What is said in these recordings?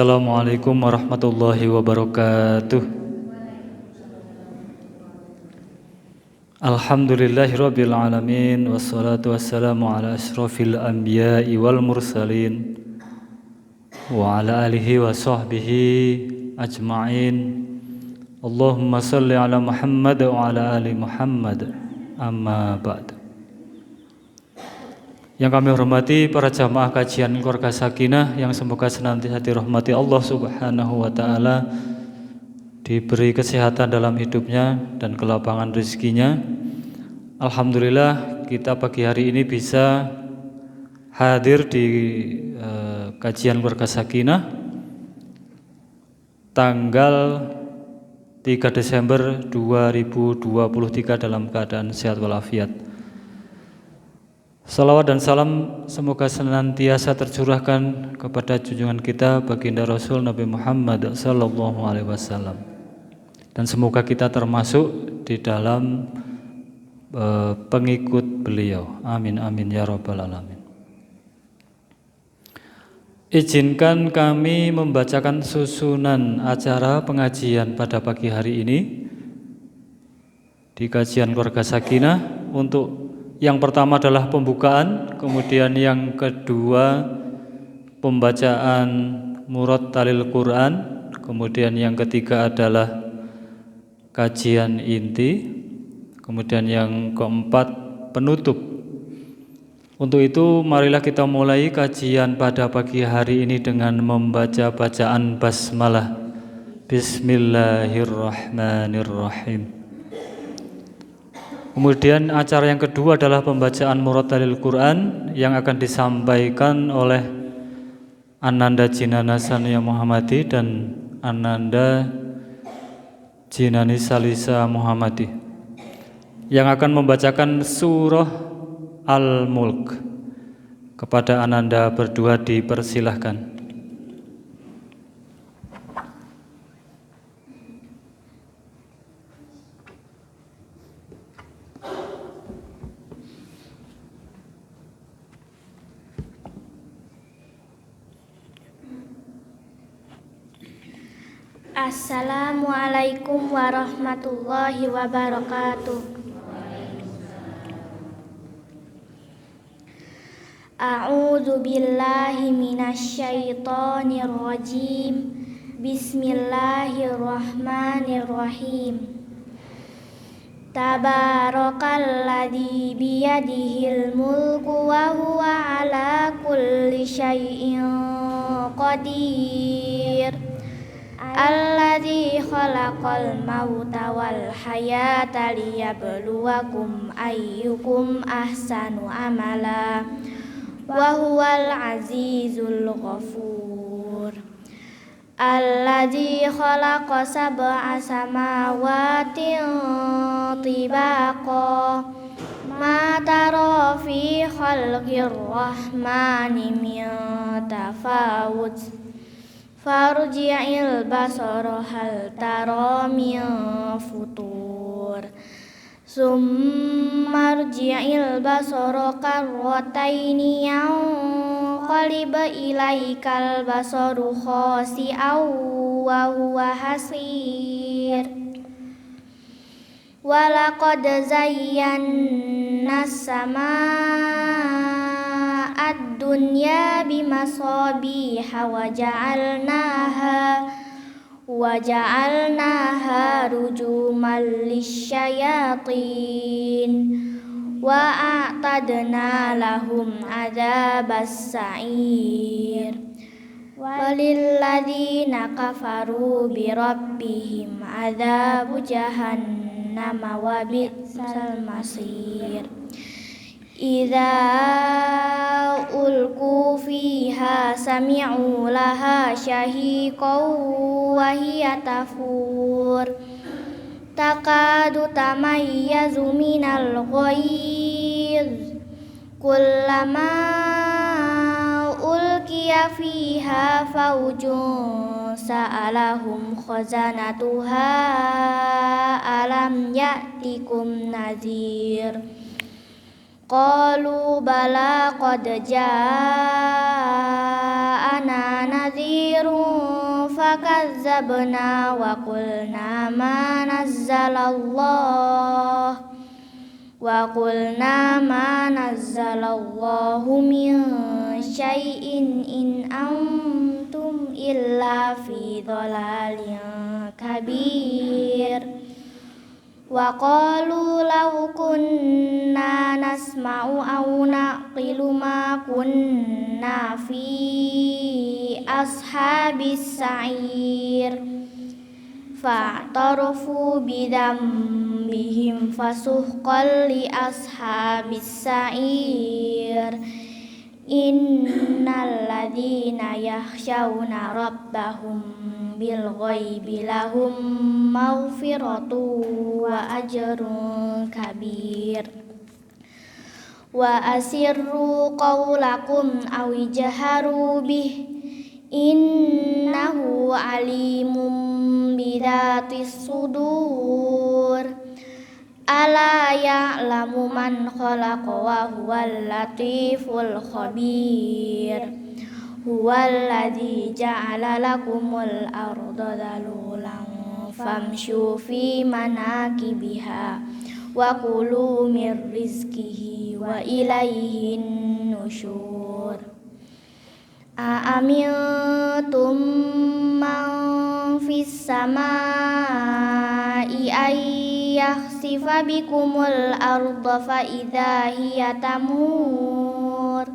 Assalamualaikum warahmatullahi wabarakatuh. Alhamdulillahirabbil alamin wassalatu wassalamu ala asyrofil anbiya'i wal mursalin wa ala alihi wa sahbihi ajma'in. Allahumma salli ala Muhammad wa ala ali Muhammad. Amma ba'd. Yang kami hormati para jamaah kajian Keluarga Sakinah yang semoga senantiasa dirahmati Allah Subhanahu wa taala, diberi kesehatan dalam hidupnya dan kelapangan rezekinya. Alhamdulillah kita pagi hari ini bisa hadir di kajian Keluarga Sakinah tanggal 3 Desember 2023 dalam keadaan sehat walafiat. Salawat dan salam semoga senantiasa tercurahkan kepada junjungan kita baginda Rasul Nabi Muhammad sallallahu alaihi wasallam. Dan semoga kita termasuk di dalam pengikut beliau. Amin amin ya rabbal alamin. Izinkan kami membacakan susunan acara pengajian pada pagi hari ini di kajian Keluarga Sakinah. Untuk yang pertama adalah pembukaan, kemudian yang kedua pembacaan murad talil Quran, kemudian yang ketiga adalah kajian inti, kemudian yang keempat penutup. Untuk itu marilah kita mulai kajian pada pagi hari ini dengan membaca bacaan basmalah. Bismillahirrahmanirrahim. Kemudian acara yang kedua adalah pembacaan murad talil Quran yang akan disampaikan oleh Ananda Jinana Sania Muhammadi dan Ananda Jinani Salisa Muhammadi yang akan membacakan surah Al-Mulk. Kepada Ananda berdua dipersilahkan. Assalamualaikum warahmatullahi wabarakatuh. A'udzu billahi minasyaitonir rajim. Bismillahirrahmanirrahim. Tabarakalladzi biyadihil mulku wa huwa ala kulli syai'in qadir. Alladzi khalaqal mauta wal hayata liyabluwakum ayyukum ahsanu amala wa huwal azizul ghafur. Alladzi khalaqa sab'a samawatin tibaqa ma tara fi khalqir rahmani min tafawut. Farji'il basara hal tara min futur. Summarji'il basara karrataini yanqalib ilaikal basaru khasi'aw wa huwa hasir. Walaqad zayyana as-samaa ad-dunya bimasabiha waja'alnaha rujuman lisyayatin wa a'tadna lahum adzabas sa'ir. Walilladzina kafaru birabbihim adzabu jahannam wa bi'sal masir. Idza ulqu fiha sami'u laha syahiqan wa hiya tafur. Takadu tamayyazu minal ghayz. Kullama ulqiya fiha fawjun sa'alahum khazanatuha alam ya'tikum nadhir. Qalu bala qad ja'ana nadhirun fakazzabna wa qulna ma nazzalallahu min syai'in in antum illa fi dhalalin kabir. Wa qalu law kunna nasma'u aw naqilu ma kunna fi ashabis sa'ir fa'tarafu bidambihim fasuhqan li ashabis sa'ir. Innal ladzina yakhshawna rabbahum bil ghaibi lahum maghfiratun wa ajrun kabir. Wa asirru qawlakum aw jaharu bih innahu alimun bidatis sudur. Ala ya'lamu man khalaqa wa huwal latiful khabir. Huwallazi ja'ala lakumul arda dhalulan famshu fi manakibiha wa kulu mir rizqihi wa ilaihin nusyur. Aamintum man fis samai yakhsifa bikumul arda fa idza hiya tamur.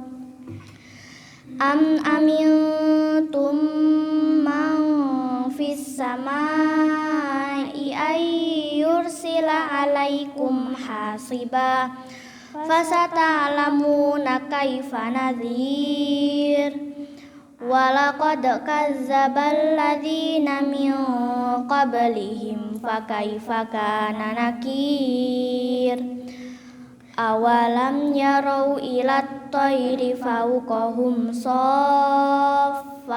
Am amintum man fis samai yursila alaikum hasiba fasata'lamuna kaifa nadhir. Walaqad kazzabal ladzina min qablihim fakaifa kana nakir. Awalam yarau ilat tayri fawqahum saffatin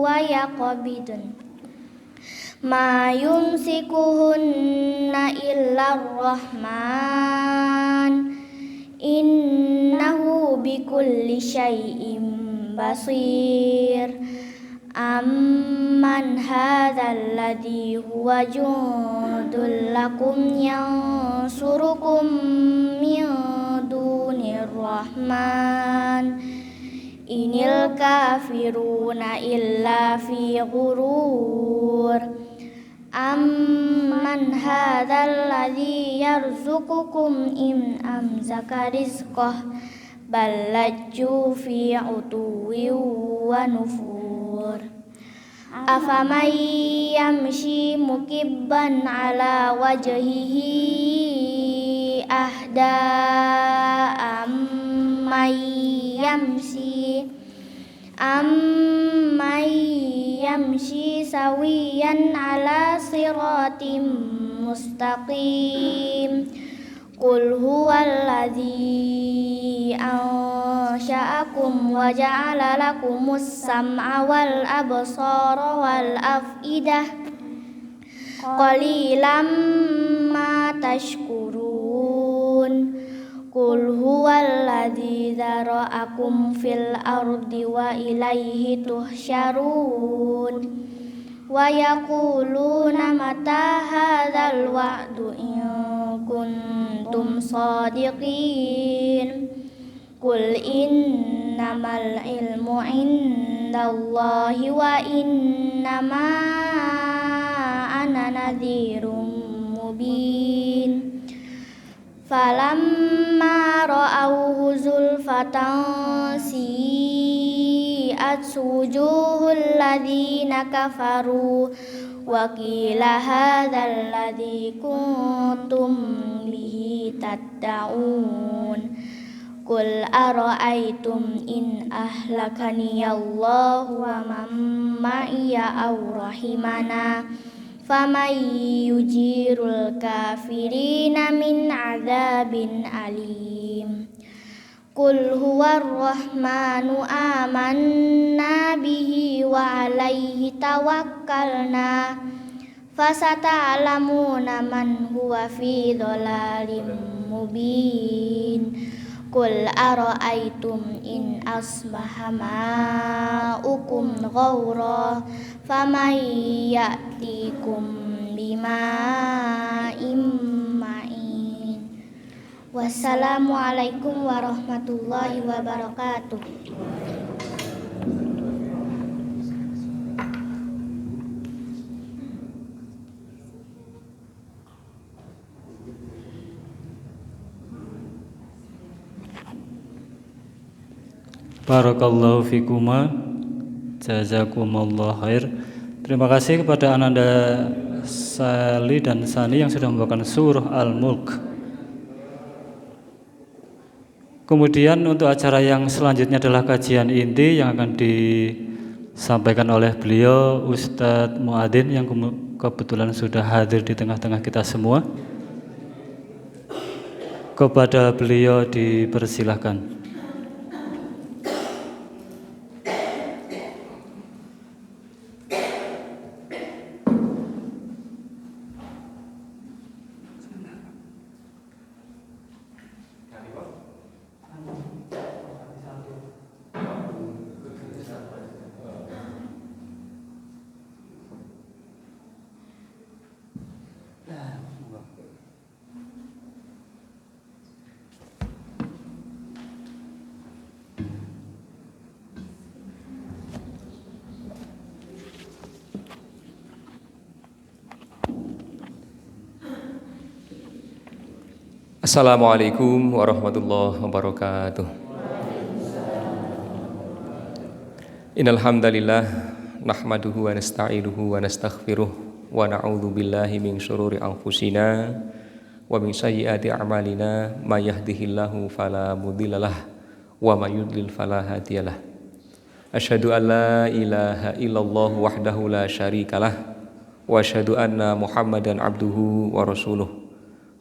wa yaqbidun ma yumsikuhunna illa rahman innahu bikulli syai'in basir. Amman hadzal ladzi huwa jundul lakum yansurukum min dunir rahman inil kafiruna illa fi ghurur. Amman hadzal ladzi yarzuqukum in amsaka rizqah bal lajju fi utuwin wa nufur. Afaman yamshi mukibban ala wajhihi ahda amman yamshi sawiyan ala siratim mustaqim. Qul huwallazi ansha'akum wa ja'ala lakumus sam'a wal absara wal af'idah qalilan ma tashkurun. Qul huwallazi zara'akum fil ardi wa ilaihi tuhsyarun. Wa yaquluna mata hadzal wa'du in kuntum shadiqin. Qul innamal ilmu indallahi wa innama ana nadhirum mubin. Falamma ra'awhu zulfatan si'at wujuhul ladzina kafaru wa qila hadzal ladzi kuntum bihi tad'un. Qul ara'aytum in ahlakani Allahu wa man ma'iya aw rahimana faman yujirul kafirina min adzabin alim. Qul huwar rahmanu amanna bihi wa alaihi tawakkalna fasata'lamuna man huwa fi dhalalim mubin. Qul ara'aytum in asbaha ma'ukum ghawra faman ya'tikum bima'in ma'in. Wassalamualaikum warahmatullahi wabarakatuh. Barakallahu fikuma, jazakumullah khair. Terima kasih kepada Ananda Sali dan Sani yang sudah membawakan surah Al-Mulk. Kemudian untuk acara yang selanjutnya adalah kajian inti yang akan disampaikan oleh beliau Ustadz Muadzin yang kebetulan sudah hadir di tengah-tengah kita semua. Kepada beliau dipersilahkan. Assalamualaikum warahmatullahi wabarakatuh. Innal hamdalillah nahmaduhu wa nasta'inuhu wa nastaghfiruh wa na'udzu billahi min syururi anfusina wa min sayyiati a'malina may yahdihillahu fala mudhillalah wa may yudlil fala hadiyalah. Asyhadu an la ilaha illallah wahdahu la syarikalah wa asyhadu anna Muhammadan abduhu wa rasuluh.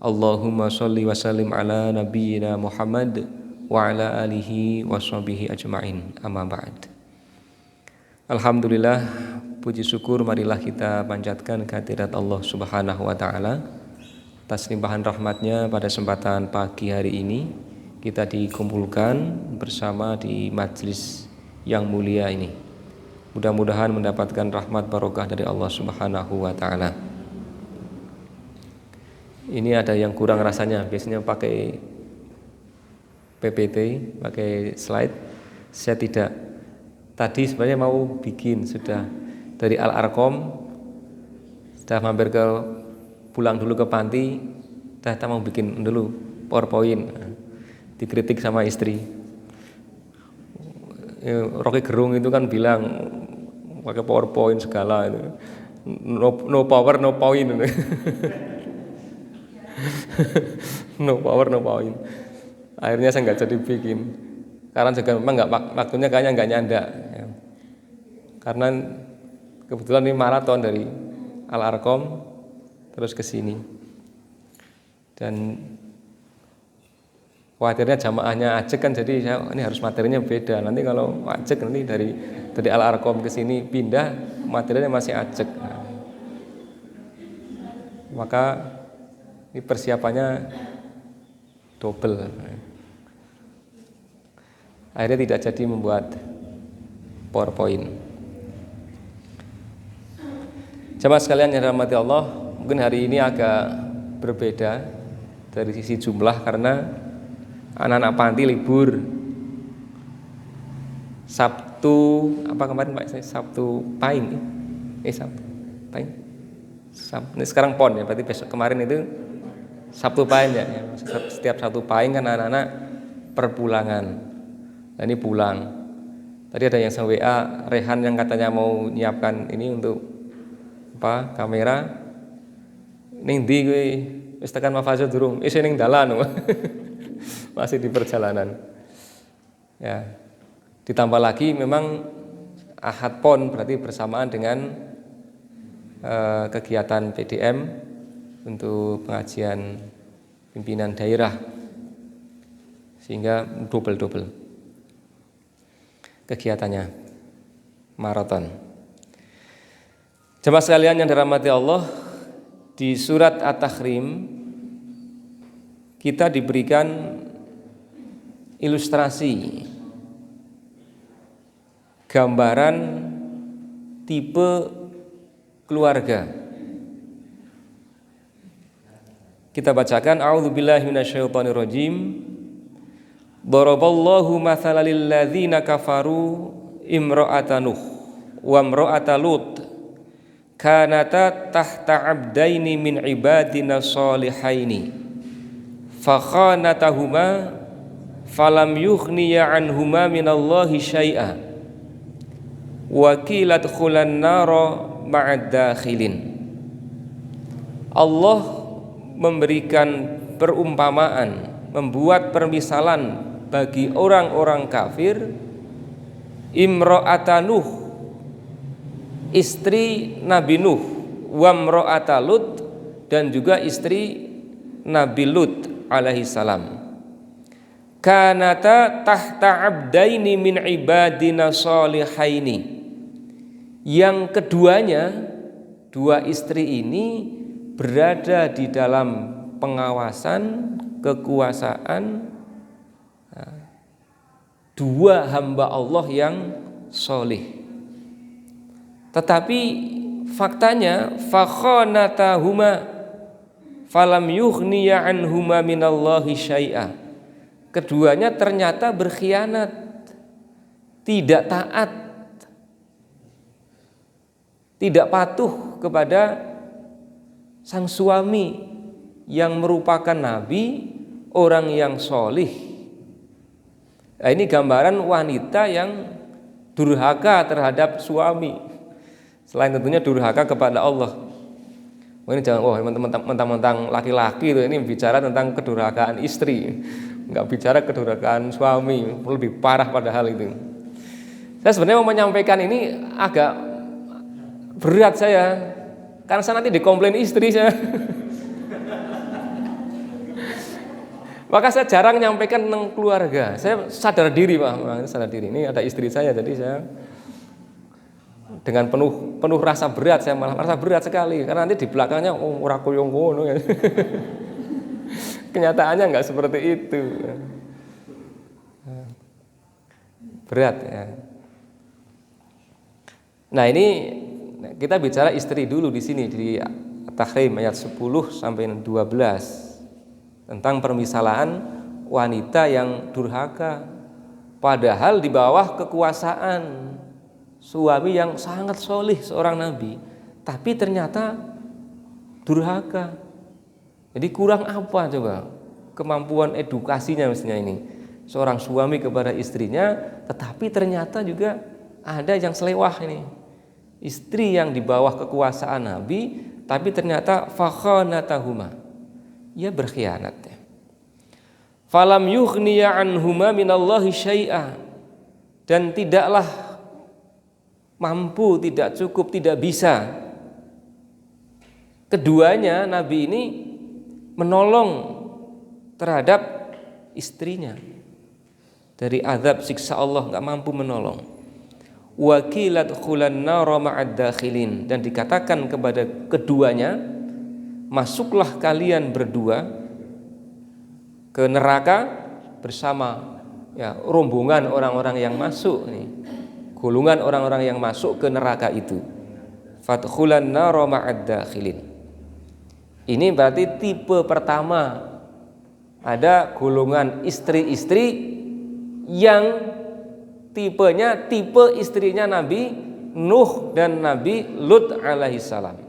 Allahumma sholli wa sallim ala nabiyyina Muhammad wa ala alihi wa sahbihi ajma'in. Amma ba'd. Alhamdulillah, puji syukur marilah kita panjatkan kehadirat Allah Subhanahu wa taala atas limpahan rahmatnya pada kesempatan pagi hari ini kita dikumpulkan bersama di majlis yang mulia ini. Mudah-mudahan mendapatkan rahmat barokah dari Allah Subhanahu wa taala. Ini ada yang kurang rasanya, biasanya pakai PPT, pakai slide. Saya tidak. Tadi sebenarnya mau bikin, sudah dari Al-Arqam, sudah mampir pulang dulu ke panti, kita mau bikin dulu PowerPoint. Dikritik sama istri. Rocky Gerung itu kan bilang pakai PowerPoint segala itu. No power, no point. No power, no point. Akhirnya saya nggak jadi bikin. Karena juga memang waktunya kayaknya nggak nyanda. Ya. Karena kebetulan ini maraton dari Al-Arqam terus ke sini. Dan khawatirnya jamaahnya ajek kan, jadi ini harus materinya beda. Nanti kalau ajek nanti dari Al-Arqam ke sini pindah materinya masih ajek. Nah, maka ini persiapannya double. Akhirnya tidak jadi membuat PowerPoint. Jamaah sekalian yang dirahmati Allah, mungkin hari ini agak berbeda dari sisi jumlah karena anak-anak panti libur. Sabtu apa kemarin Pak? Sabtu Pahing. Sabtu Pahing. Ini sekarang PON ya, berarti besok kemarin itu Sabtu Pahing ya. Setiap Sabtu Pahing kan anak-anak perpulangan. Nah, ini pulang. Tadi ada yang WA Rehan yang katanya mau nyiapkan ini untuk apa? Kamera. Ning ndi kowe wis tekan Mafazo durung? Isih ning dalan. Masih di perjalanan. Ya. Ditambah lagi memang Ahad PON berarti bersamaan dengan kegiatan PDM untuk pengajian pimpinan daerah, sehingga double kegiatannya, maraton. Jemaah sekalian yang dirahmati Allah, di surat At-Tahrim kita diberikan ilustrasi gambaran tipe keluarga. Kita bacakan a'udzubillahi minasyaitonirrajim. Daraballahu mathalan lil ladzina kafaru imra'ata Nuh wa imra'ata Lut kanata tahta 'abdaini min ibadina shalihaini fakhanatahuma falam yughniya 'anhuma minallahi syai'a wa qila dkhulan nara ma'ad dakhilin. Allah memberikan perumpamaan, membuat permisalan bagi orang-orang kafir. Imra'ata Nuh, istri Nabi Nuh, wa imra'ata Lut, dan juga istri Nabi Lut alaihi salam. Kanata tahta abdaini min ibadina shalihaini. Yang keduanya, dua istri ini berada di dalam pengawasan, kekuasaan dua hamba Allah yang solih. Tetapi faktanya fakhanatahuma falam yughniya anhuma minallahi syai'a. Keduanya ternyata berkhianat, tidak taat, tidak patuh kepada sang suami yang merupakan nabi, orang yang solih. Nah, ini gambaran wanita yang durhaka terhadap suami. Selain tentunya durhaka kepada Allah. Ini jangan mentang-mentang laki-laki itu, ini bicara tentang kedurhakaan istri, nggak bicara kedurhakaan suami, lebih parah padahal itu. Saya sebenarnya mau menyampaikan ini agak berat saya, karena saya nanti dikomplain istri saya. Maka saya jarang menyampaikan tentang keluarga. Saya sadar diri, Pak. Sadar diri. Ini ada istri saya, jadi saya dengan penuh rasa berat, saya malah merasa berat sekali karena nanti di belakangnya ora koyo ngono. Kenyataannya enggak seperti itu. Berat ya. Nah, ini kita bicara istri dulu di sini di Tahrim ayat 10 sampai 12. Tentang permisalan wanita yang durhaka, padahal di bawah kekuasaan suami yang sangat solih seorang nabi, tapi ternyata durhaka. Jadi kurang apa coba kemampuan edukasinya mestinya ini seorang suami kepada istrinya, tetapi ternyata juga ada yang selewah ini, istri yang di bawah kekuasaan nabi, tapi ternyata fakhanatahuma, ia berkhianat ya. Falam yughniya anhuma minallahi syai'a, dan tidaklah mampu, tidak cukup, tidak bisa keduanya nabi ini menolong terhadap istrinya dari azab siksa Allah, enggak mampu menolong. Wa qila dkhulan nara ma'ad dakhilin, dan dikatakan kepada keduanya, masuklah kalian berdua ke neraka bersama ya rombongan orang-orang yang masuk nih, golongan orang-orang yang masuk ke neraka itu. Fadkhulan nara ma'ad dakhilin. Ini berarti tipe pertama, ada golongan istri-istri yang tipenya tipe istrinya Nabi Nuh dan Nabi Lut alaihissalam.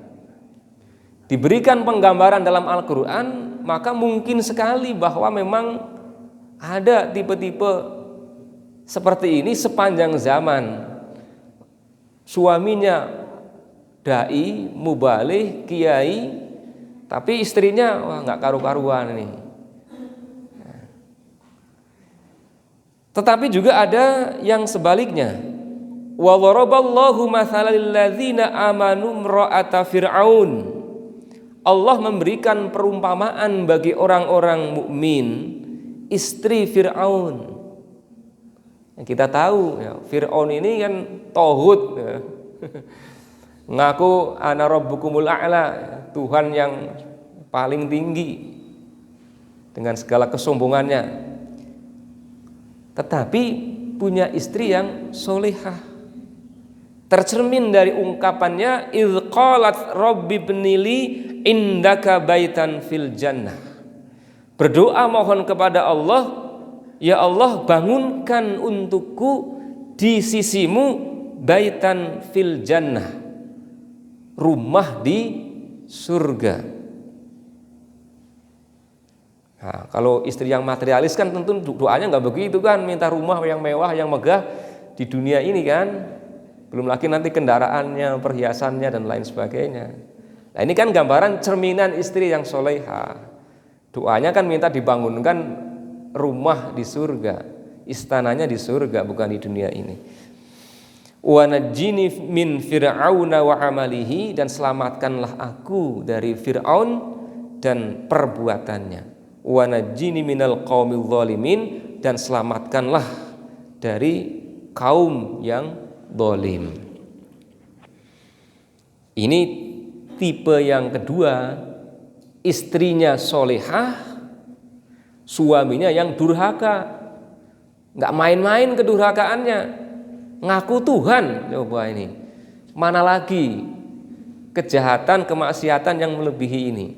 Diberikan penggambaran dalam Al-Quran, maka mungkin sekali bahwa memang ada tipe-tipe seperti ini sepanjang zaman. Suaminya dai, mubalih, kiai, tapi istrinya wah nggak karu-karuan ini. Tetapi juga ada yang sebaliknya. Wa dharaballahu mathalan lil ladzina amanu imra'ata fir'aun. Allah memberikan perumpamaan bagi orang-orang mukmin istri Fir'aun. Kita tahu ya, Fir'aun ini kan tauhid ya. Ngaku ana rabbukumul a'la, Tuhan yang paling tinggi. dengan segala kesombongannya, tetapi punya istri yang solehah. Tercermin dari ungkapannya, idz qalat rabbi ibnili indaka baitan fil jannah. Berdoa mohon kepada Allah, ya Allah bangunkan untukku di sisimu baitan fil jannah, rumah di surga. Nah, kalau istri yang materialis kan tentu doanya nggak begitu kan, minta rumah yang mewah, yang megah di dunia ini kan. Belum lagi nanti kendaraannya, perhiasannya dan lain sebagainya. Nah ini kan gambaran cerminan istri yang soleha. Doanya kan minta dibangunkan rumah di surga, istananya di surga, bukan di dunia ini. Wa najjini min fir'auna wa amalihi, dan selamatkanlah aku dari Fir'aun dan perbuatannya. Wa najjini minal qaumil zalimin, dan selamatkanlah dari kaum yang zalim. Ini tipe yang kedua, istrinya solehah, suaminya yang durhaka. Nggak main-main kedurhakaannya, ngaku Tuhan. Coba ini, mana lagi kejahatan, kemaksiatan yang melebihi ini.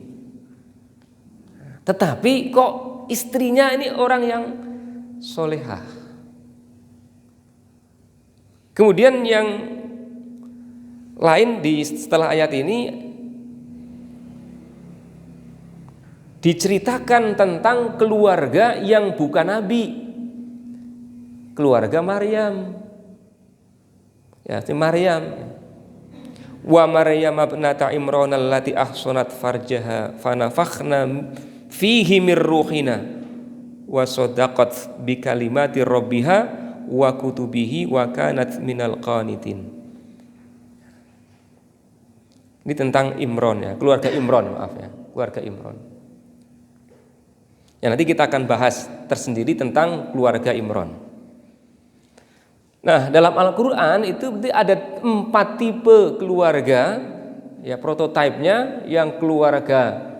Tetapi kok istrinya ini orang yang solehah. Kemudian yang lain setelah ayat ini diceritakan tentang keluarga yang bukan nabi, keluarga Maryam. Ya, Maryam. Wa Maryam ibnata Imran allati ahsanat farjaha fanafakhna fihi mir ruhina wa sadaqat bi kalimati rabbiha wa kutubihi wa kanat minal qanitin. Ini tentang Imron ya, keluarga Imron, maaf ya, keluarga Imron. Ya, nanti kita akan bahas tersendiri tentang keluarga Imron. Nah, dalam Al-Qur'an itu ada 4 tipe keluarga, ya prototipenya, yang keluarga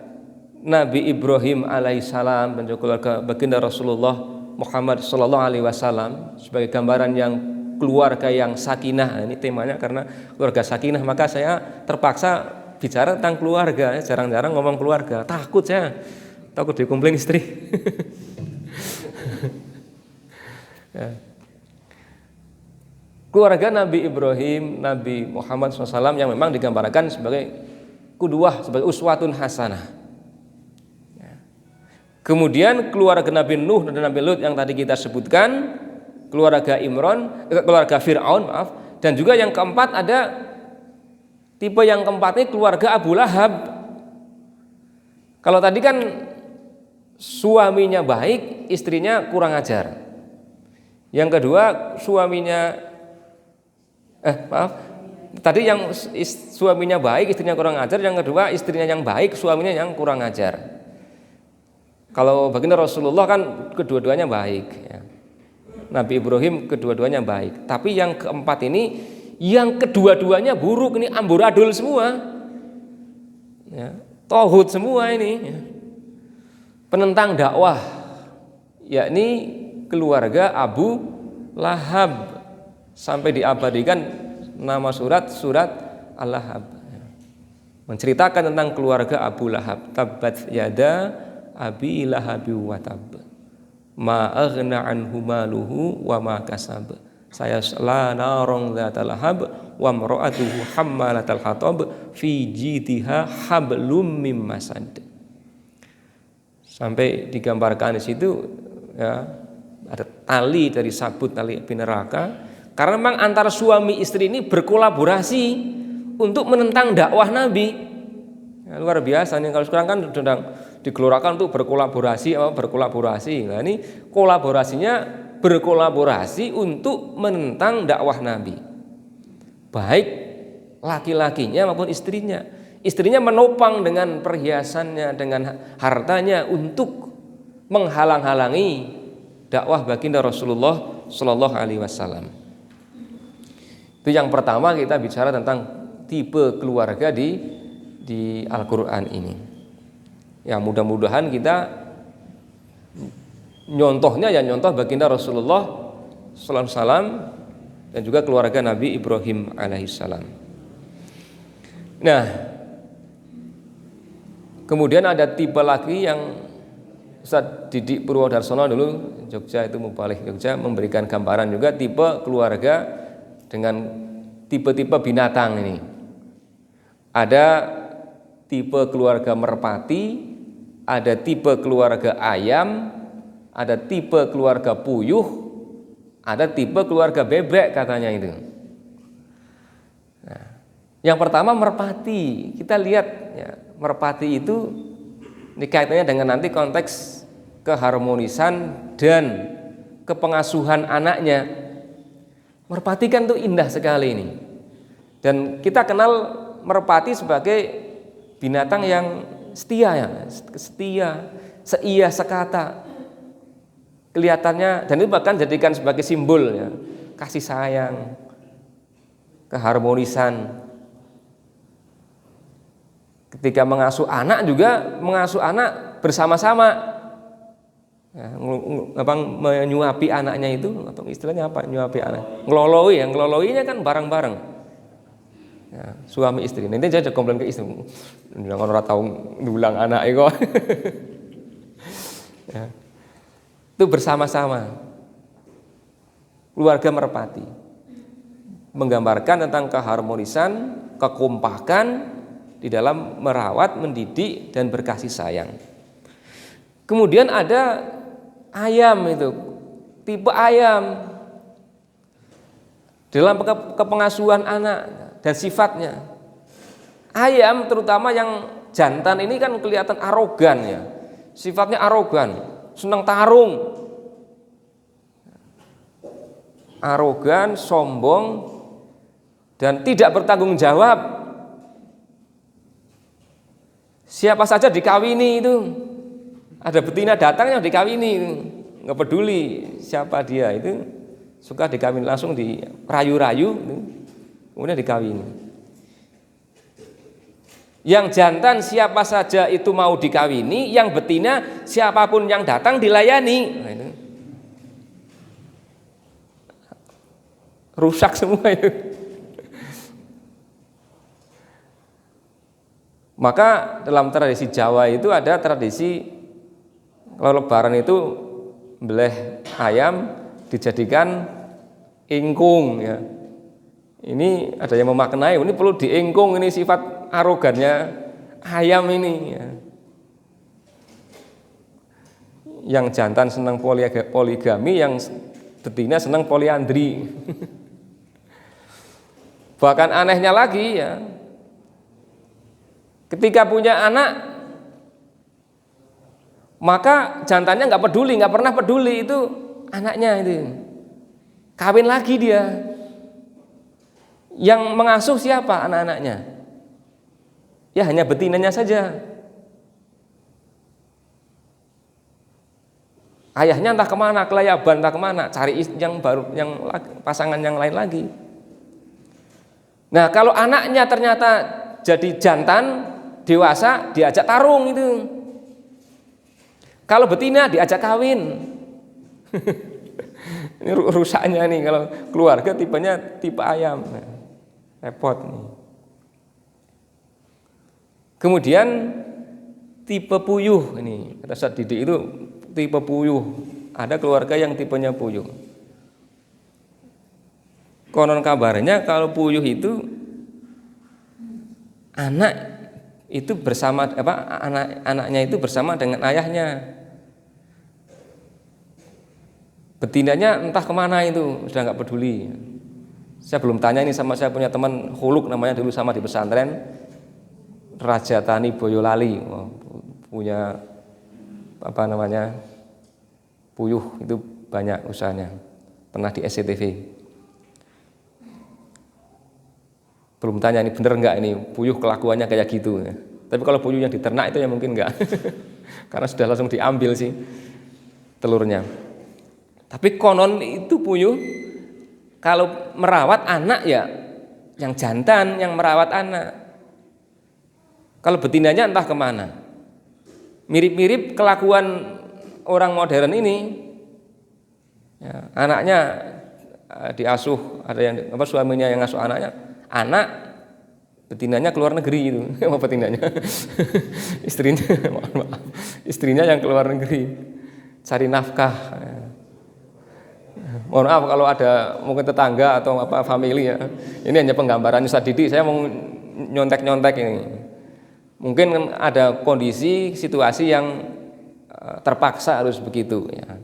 Nabi Ibrahim alaihissalam dan juga keluarga baginda Rasulullah Muhammad sallallahu alaihi wasallam sebagai gambaran yang keluarga yang sakinah. Nah, ini temanya karena keluarga sakinah, maka saya terpaksa bicara tentang keluarga. Jarang-jarang ngomong keluarga, takut dikomplain istri. Ya. Keluarga Nabi Ibrahim, Nabi Muhammad SAW yang memang digambarkan sebagai qudwah, sebagai uswatun hasanah. Kemudian keluarga Nabi Nuh dan Nabi Lut yang tadi kita sebutkan, keluarga keluarga Fir'aun, maaf. Dan juga yang keempat ada tipe yang keempatnya keluarga Abu Lahab. Kalau tadi kan suaminya baik, istrinya kurang ajar. Yang kedua suaminya tadi yang suaminya baik, istrinya kurang ajar. Yang kedua istrinya yang baik, suaminya yang kurang ajar. Kalau baginda Rasulullah kan kedua-duanya baik ya. Nabi Ibrahim kedua-duanya baik. Tapi yang keempat ini, yang kedua-duanya buruk, ini amburadul semua ya. Tauhid semua ini ya. Penentang dakwah, yakni keluarga Abu Lahab. Sampai diabadikan nama surat Al-Lahab ya. Menceritakan tentang keluarga Abu Lahab. Tabbat yada abi lahabi wa tab ma aghna anhu maluhu wa ma kasab sayasla narong dzatal lahab wa imra'atuhu hammalatal hatab fi jidha hablum mim masad. Sampai digambarkan di situ ya, ada tali dari sabut, tali api neraka, karena memang antara suami istri ini berkolaborasi untuk menentang dakwah Nabi ya, luar biasa nih. Kalau sekarang kan sedang digelorakan untuk berkolaborasi. Nah ini berkolaborasi untuk menentang dakwah Nabi, baik laki-lakinya maupun istrinya. Istrinya menopang dengan perhiasannya, dengan hartanya untuk menghalang-halangi dakwah baginda Rasulullah Shallallahu Alaihi Wasallam. Itu yang pertama, kita bicara tentang tipe keluarga di Al-Quran ini. Ya, mudah-mudahan kita Nyontohnya ya nyontoh baginda Rasulullah sallallahu alaihi wasallam dan juga keluarga Nabi Ibrahim alaihissalam. Nah, kemudian ada tipe lagi yang Ustaz Didik Purwodarsono dulu Jogja itu Mubalik Jogja memberikan gambaran juga tipe keluarga dengan tipe-tipe binatang ini. Ada tipe keluarga merpati, ada tipe keluarga ayam, ada tipe keluarga puyuh, ada tipe keluarga bebek katanya itu. Nah, yang pertama merpati, kita lihat ya, merpati itu ini kaitannya dengan nanti konteks keharmonisan dan kepengasuhan anaknya. Merpati kan tuh indah sekali ini. Dan kita kenal merpati sebagai binatang yang setia ya, setia, seia sekata. Kelihatannya dan itu bahkan jadikan sebagai simbol ya, kasih sayang, keharmonisan. Ketika mengasuh anak juga mengasuh anak bersama-sama, ya, menyuapi anaknya itu atau istilahnya apa nyuapi anak, ngeloloi ya, ngeloloinya kan bareng-bareng, ya, suami istri. Nanti aja komplain ke istri, bilang orang tahu dulang anak itu, ya. Itu bersama-sama. Keluarga merpati menggambarkan tentang keharmonisan, kekompakan di dalam merawat, mendidik, dan berkasih sayang. Kemudian ada ayam itu, tipe ayam dalam kepengasuhan anak dan sifatnya. Ayam terutama yang jantan ini kan kelihatan arogan ya, sifatnya arogan, senang tarung, arogan, sombong, dan tidak bertanggung jawab. Siapa saja dikawini itu, ada betina datang yang dikawini, nggak peduli siapa dia itu, suka dikawin langsung dirayu-rayu, kemudian dikawini. Yang jantan siapa saja itu mau dikawini, yang betina siapapun yang datang dilayani. Nah, itu rusak semua itu. Maka dalam tradisi Jawa itu ada tradisi kalau lebaran itu beleh ayam dijadikan ingkung ya. Ini ada yang memaknai ini perlu diingkung, ini sifat arogannya ayam ini ya. Yang jantan senang poligami, yang betina senang poliandri. Bahkan anehnya lagi ya, ketika punya anak, maka jantannya nggak peduli, nggak pernah peduli itu anaknya itu. Kawin lagi dia. Yang mengasuh siapa anak-anaknya? Ya hanya betinanya saja. Ayahnya entah kemana, kelayaban entah kemana, cari yang baru, yang pasangan yang lain lagi. Nah kalau anaknya ternyata jadi jantan, dewasa, diajak tarung itu. Kalau betina diajak kawin. Ini rusaknya nih kalau keluarga tipenya tipe ayam. Repot nih. Kemudian tipe puyuh ini. Kata Ustaz Didik itu tipe puyuh. Ada keluarga yang tipenya puyuh. Konon kabarnya kalau puyuh itu anak itu bersama anaknya itu bersama dengan ayahnya. Betinanya entah kemana itu, sudah nggak peduli. Saya belum tanya ini sama saya punya teman Huluk namanya dulu sama di pesantren Raja Tani Boyolali, punya apa namanya puyuh itu banyak usahanya, pernah di SCTV. Belum tanya ini bener nggak ini puyuh kelakuannya kayak gitu ya. Tapi kalau puyuh yang diternak itu ya mungkin nggak, karena sudah langsung diambil sih telurnya. Tapi konon itu puyuh kalau merawat anak ya yang jantan yang merawat anak. Kalau betinanya entah kemana. Mirip-mirip kelakuan orang modern ini ya, anaknya diasuh, ada yang suaminya yang ngasuh anaknya, anak betinanya keluar negeri itu, apa betinanya? Istrinya, maaf, istrinya yang keluar negeri cari nafkah. Mohon maaf kalau ada mungkin tetangga atau apa family ya. Ini hanya penggambaran Ustaz Didi, saya mau nyontek-nyontek ini. Mungkin ada kondisi situasi yang terpaksa harus begitu ya.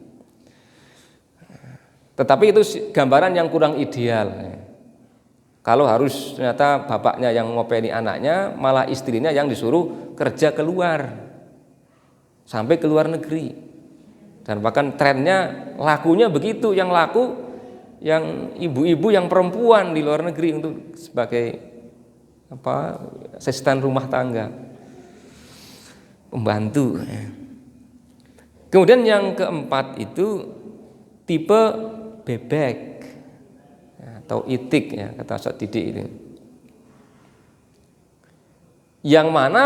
Tetapi itu gambaran yang kurang ideal ya. Kalau harus ternyata bapaknya yang ngopeni anaknya, malah istrinya yang disuruh kerja keluar sampai ke luar negeri. Dan bahkan trennya lakunya begitu, yang laku yang ibu-ibu yang perempuan di luar negeri untuk sebagai asisten rumah tangga, pembantu. Kemudian yang keempat itu tipe bebek atau itik ya, kata Ustaz Didik ini. Yang mana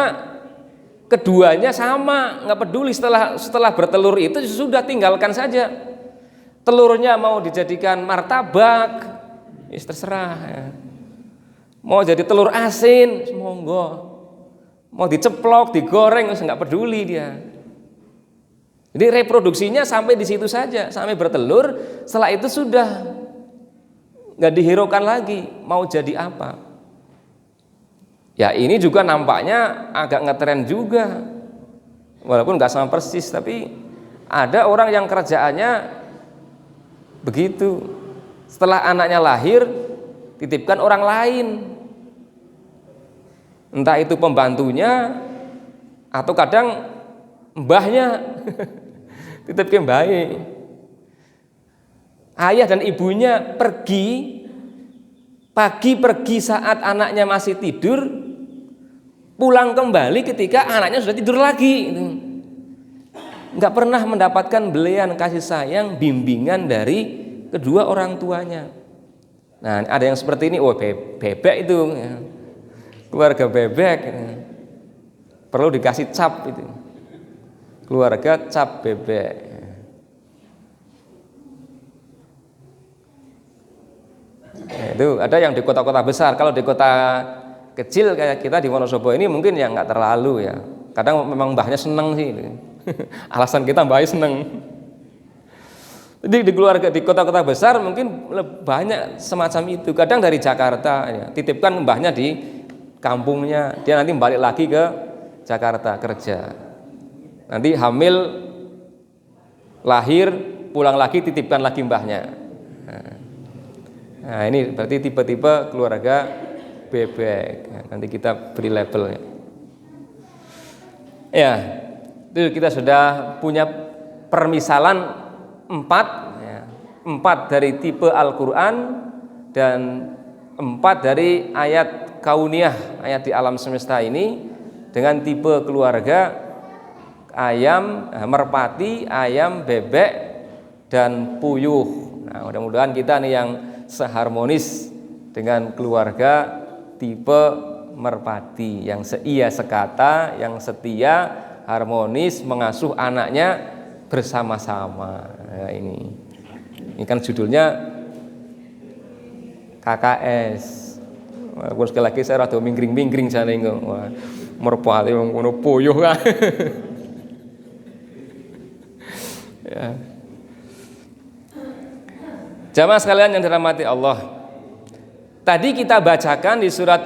keduanya sama, nggak peduli setelah bertelur itu sudah tinggalkan saja. Telurnya mau dijadikan martabak, ya terserah ya. Mau jadi telur asin, monggo. Mau diceplok, digoreng, nggak peduli dia. Jadi reproduksinya sampai di situ saja, sampai bertelur. Setelah itu sudah nggak dihiraukan lagi mau jadi apa. Ya ini juga nampaknya agak ngetren juga, walaupun nggak sama persis, tapi ada orang yang kerjaannya begitu. Setelah anaknya lahir, titipkan orang lain, entah itu pembantunya atau kadang mbahnya, titipkan baik. Ayah dan ibunya pergi pagi, pergi saat anaknya masih tidur, pulang kembali ketika anaknya sudah tidur lagi. Nggak pernah mendapatkan belian kasih sayang, bimbingan dari kedua orang tuanya. Nah, ada yang seperti ini, bebek itu, keluarga bebek, perlu dikasih cap itu, keluarga cap bebek. Itu ada yang di kota-kota besar. Kalau di kota kecil kayak kita di Wonosobo ini mungkin ya nggak terlalu ya. Kadang memang mbahnya seneng sih. Alasan kita mbahnya seneng. Jadi di keluarga di kota-kota besar mungkin banyak semacam itu. Kadang dari Jakarta ya, titipkan mbahnya di kampungnya, dia nanti balik lagi ke Jakarta kerja. Nanti hamil, lahir, pulang lagi, titipkan lagi mbahnya. Nah ini berarti tipe-tipe keluarga bebek. Nanti kita beri labelnya. Ya, itu kita sudah punya permisalan 4 dari tipe Al-Quran dan 4 dari ayat kauniyah, ayat di alam semesta ini, dengan tipe keluarga ayam, merpati, ayam, bebek, dan puyuh. Nah, mudah-mudahan kita nih yang seharmonis dengan keluarga tipe merpati, yang seia sekata, yang setia, harmonis, mengasuh anaknya bersama-sama. Nah, ini kan judulnya KKS. Walaupun sekali lagi saya rada minggring-minggring sana ini, merpati ngono puyuh kan. Ya. Jamaah sekalian yang dirahmati Allah, tadi kita bacakan di surat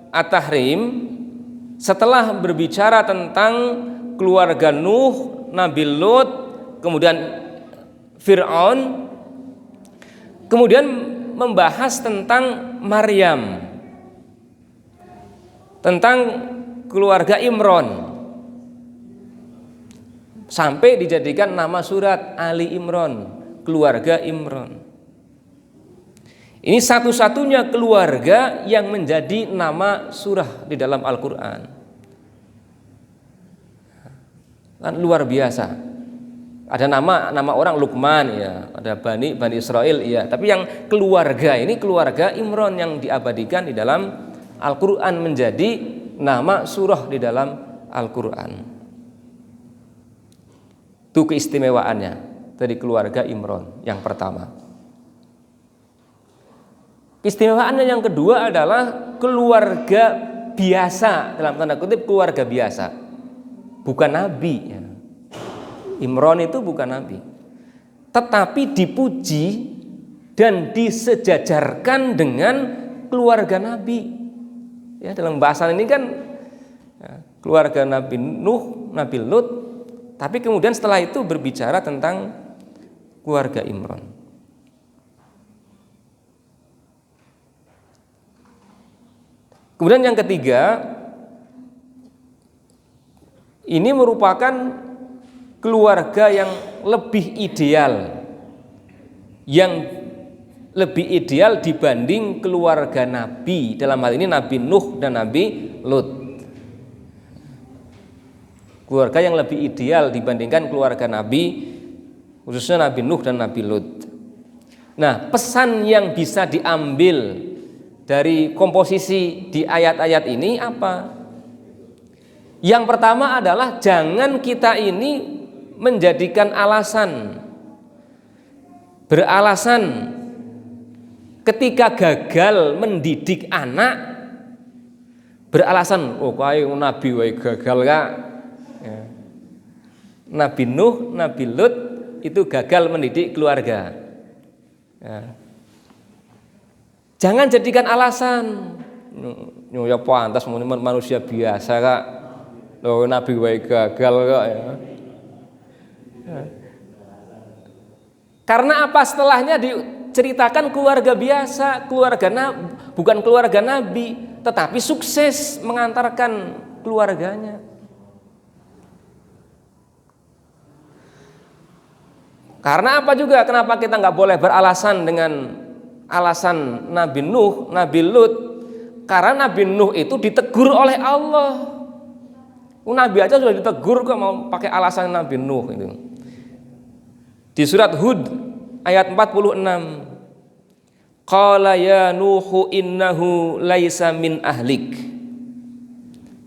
At-Tahrim setelah berbicara tentang keluarga Nuh, Nabi Lut, kemudian Fir'aun, kemudian membahas tentang Maryam, tentang keluarga Imron, sampai dijadikan nama surat Ali Imron, keluarga Imron. Ini satu-satunya keluarga yang menjadi nama surah di dalam Al-Quran. Kan luar biasa. Ada nama orang Luqman ya, ada Bani Israel ya, tapi yang keluarga ini keluarga Imron yang diabadikan di dalam Al-Quran menjadi nama surah di dalam Al-Quran. Itu keistimewaannya dari keluarga Imran yang pertama. Keistimewaannya yang kedua adalah keluarga biasa, dalam tanda kutip keluarga biasa, bukan nabi ya. Imran itu bukan nabi, tetapi dipuji dan disejajarkan dengan keluarga nabi ya. Dalam bahasan ini kan ya, keluarga Nabi Nuh, Nabi Lut, tapi kemudian setelah itu berbicara tentang keluarga Imran. Kemudian yang ketiga, ini merupakan keluarga yang lebih ideal, yang lebih ideal dibanding keluarga Nabi, dalam hal ini Nabi Nuh dan Nabi Lut. Keluarga yang lebih ideal dibandingkan keluarga Nabi, khususnya Nabi Nuh dan Nabi Lut. Nah, pesan yang bisa diambil dari komposisi di ayat-ayat ini apa? Yang pertama adalah jangan kita ini menjadikan beralasan ketika gagal mendidik anak, beralasan oh kae nabi wae gagal Kak. Ya. Nabi Nuh, Nabi Lut itu gagal mendidik keluarga. Ya. Jangan jadikan alasan. Ya pantas manusia biasa Kak. Loh nabi wae gagal Kak ya. Ya. Karena apa, setelahnya diceritakan keluarga biasa, bukan keluarga nabi, tetapi sukses mengantarkan keluarganya. Karena apa juga, kenapa kita nggak boleh beralasan dengan alasan Nabi Nuh, Nabi Lut? Karena Nabi Nuh itu ditegur oleh Allah. Nabi aja sudah ditegur kok mau pakai alasan Nabi Nuh itu. Di surat Hud ayat 46, qala ya Nuhu innahu laisa min ahlik.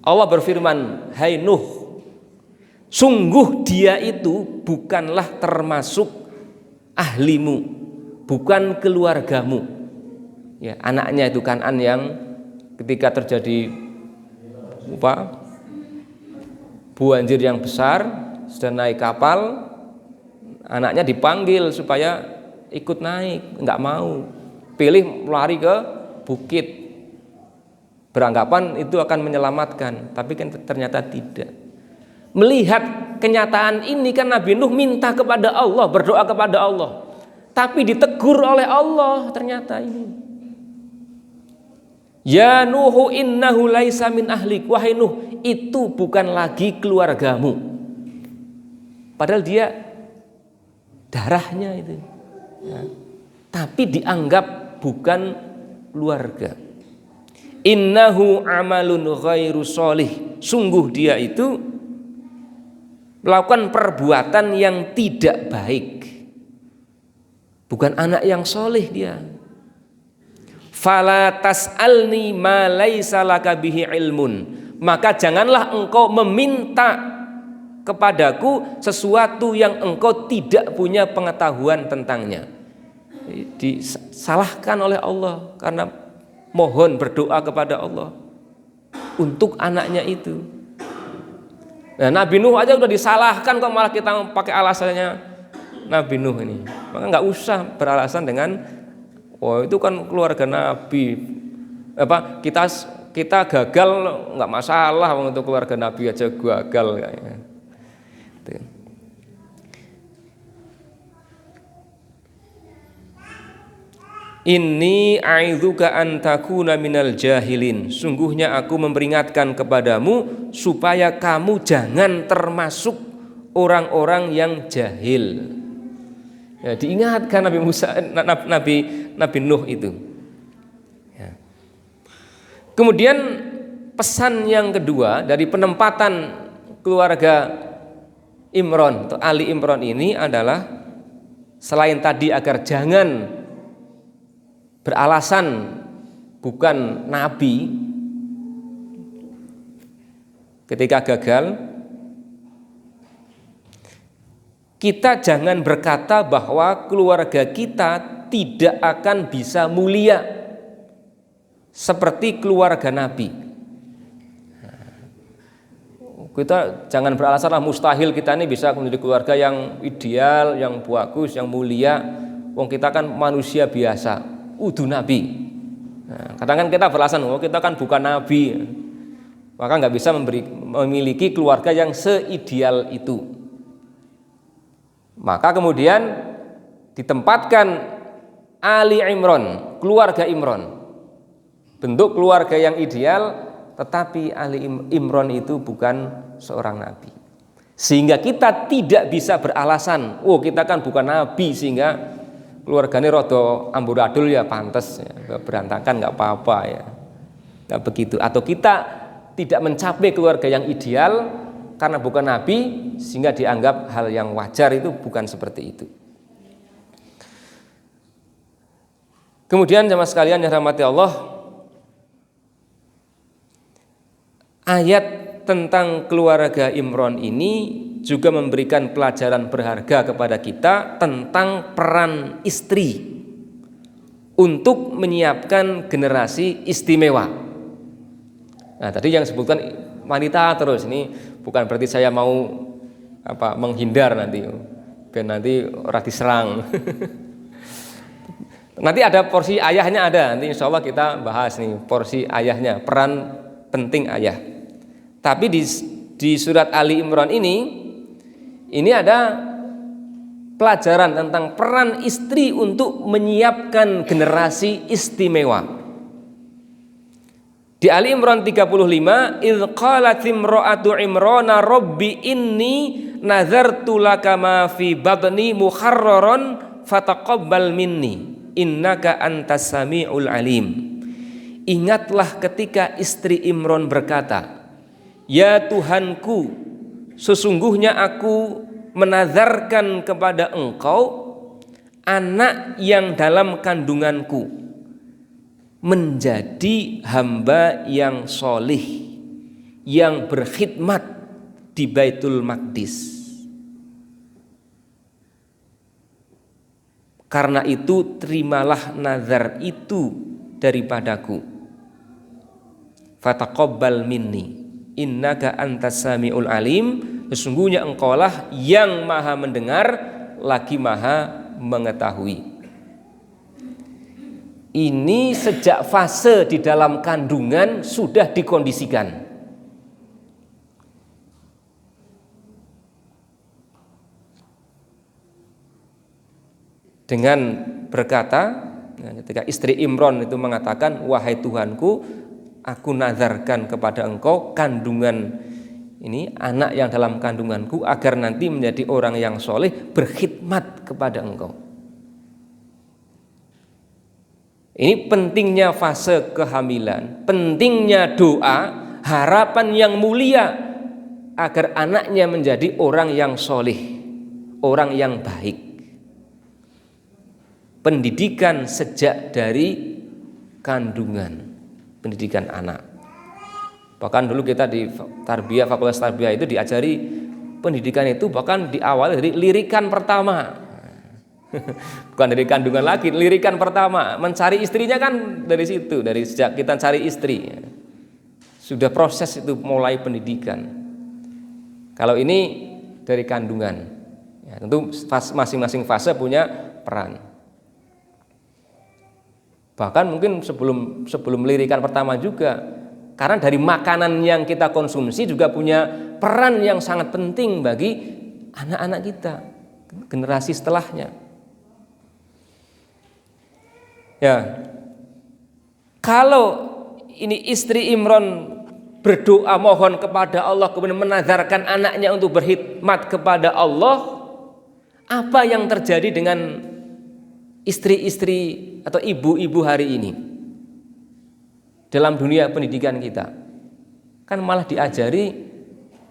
Allah berfirman, hai Nuh, sungguh dia itu bukanlah termasuk ahlimu, bukan keluargamu. Ya, anaknya itu Kan'an yang ketika terjadi banjir yang besar, sedang naik kapal, anaknya dipanggil supaya ikut naik, nggak mau, pilih lari ke bukit, beranggapan itu akan menyelamatkan, tapi kan ternyata tidak. Melihat kenyataan ini kan Nabi Nuh minta kepada Allah, berdoa kepada Allah, tapi ditegur oleh Allah ternyata ini. Ya Nuhu innahu laisa min ahlik, wahai Nuh, itu bukan lagi keluargamu. Padahal dia darahnya itu ya, tapi dianggap bukan keluarga. Innahu amalun ghairu sholih, sungguh dia itu melakukan perbuatan yang tidak baik, bukan anak yang soleh dia. Fala tas'alni ma laisa laka bihi ilmun, maka janganlah engkau meminta kepadaku sesuatu yang engkau tidak punya pengetahuan tentangnya. Disalahkan oleh Allah karena mohon berdoa kepada Allah untuk anaknya itu. Nah, Nabi Nuh aja udah disalahkan, kok malah kita pakai alasannya Nabi Nuh ini. Maka nggak usah beralasan dengan oh itu kan keluarga Nabi. Kita gagal nggak masalah, untuk keluarga Nabi aja gagal kayaknya. Inni a'idzuka an takuna minal jahilin, sungguhnya aku memperingatkan kepadamu supaya kamu jangan termasuk orang-orang yang jahil. Ya, diingatkan Nabi Nuh itu. Ya. Kemudian pesan yang kedua dari penempatan keluarga Imran atau Ali Imran ini adalah selain tadi agar jangan beralasan bukan nabi ketika gagal, kita jangan berkata bahwa keluarga kita tidak akan bisa mulia seperti keluarga Nabi. Kita jangan beralasan mustahil kita ini bisa menjadi keluarga yang ideal, yang bagus, yang mulia. Wong kita kan manusia biasa, udu Nabi. Nah, kadang kan kita beralasan, kita kan bukan Nabi, maka nggak bisa memiliki keluarga yang seideal itu. Maka kemudian ditempatkan Ali Imran, keluarga Imran, bentuk keluarga yang ideal. Tetapi Ali Imran itu bukan seorang nabi, sehingga kita tidak bisa beralasan, kita kan bukan nabi sehingga keluarganya rodo amburadul ya pantes ya, berantakan nggak apa-apa ya, nggak begitu. Atau kita tidak mencapai keluarga yang ideal karena bukan nabi sehingga dianggap hal yang wajar, itu bukan seperti itu. Kemudian jemaah sekalian yang dirahmati Allah, ayat tentang keluarga Imran ini juga memberikan pelajaran berharga kepada kita tentang peran istri untuk menyiapkan generasi istimewa. Nah, tadi yang disebutkan wanita terus, ini bukan berarti saya mau menghindar nanti, biar nanti orang diserang. Nanti ada porsi ayahnya, ada nanti insya Allah kita bahas nih porsi ayahnya, peran penting ayah. Tapi di surat Ali Imran ini ada pelajaran tentang peran istri untuk menyiapkan generasi istimewa. Di Ali Imran 35, idz qalat imra'atu Imrana rabbi inni nazartu laka ma fi batni muharraran fataqabbal minni innaka antas samiul alim. Ingatlah ketika istri Imran berkata, ya Tuhanku, sesungguhnya aku menazarkan kepada Engkau anak yang dalam kandunganku menjadi hamba yang solih, yang berkhidmat di Baitul Maqdis. Karena itu terimalah nazar itu daripadaku. Fataqabbal minni innaka antas samiul alim, sesungguhnya engkaulah yang maha mendengar lagi maha mengetahui. Ini sejak fase di dalam kandungan sudah dikondisikan. Dengan berkata, ketika istri Imran itu mengatakan, wahai Tuhanku, aku nazarkan kepada Engkau kandungan ini, anak yang dalam kandunganku, agar nanti menjadi orang yang soleh, berkhidmat kepada Engkau. Ini pentingnya fase kehamilan, pentingnya doa, harapan yang mulia agar anaknya menjadi orang yang soleh, orang yang baik. Pendidikan sejak dari kandungan, pendidikan anak. Bahkan dulu kita di tarbiyah, fakultas tarbiyah itu diajari pendidikan itu bahkan diawali dari lirikan pertama. Bukan dari kandungan lagi, lirikan pertama. Mencari istrinya kan dari situ, dari sejak kita cari istri. Sudah proses itu mulai pendidikan. Kalau ini dari kandungan, ya, tentu masing-masing fase punya peran. Bahkan mungkin sebelum lirikan pertama juga, karena dari makanan yang kita konsumsi juga punya peran yang sangat penting bagi anak-anak kita, generasi setelahnya. Ya, kalau ini istri Imran berdoa mohon kepada Allah, kemudian menazarkan anaknya untuk berkhidmat kepada Allah, apa yang terjadi dengan istri-istri atau ibu-ibu hari ini dalam dunia pendidikan kita? Kan malah diajari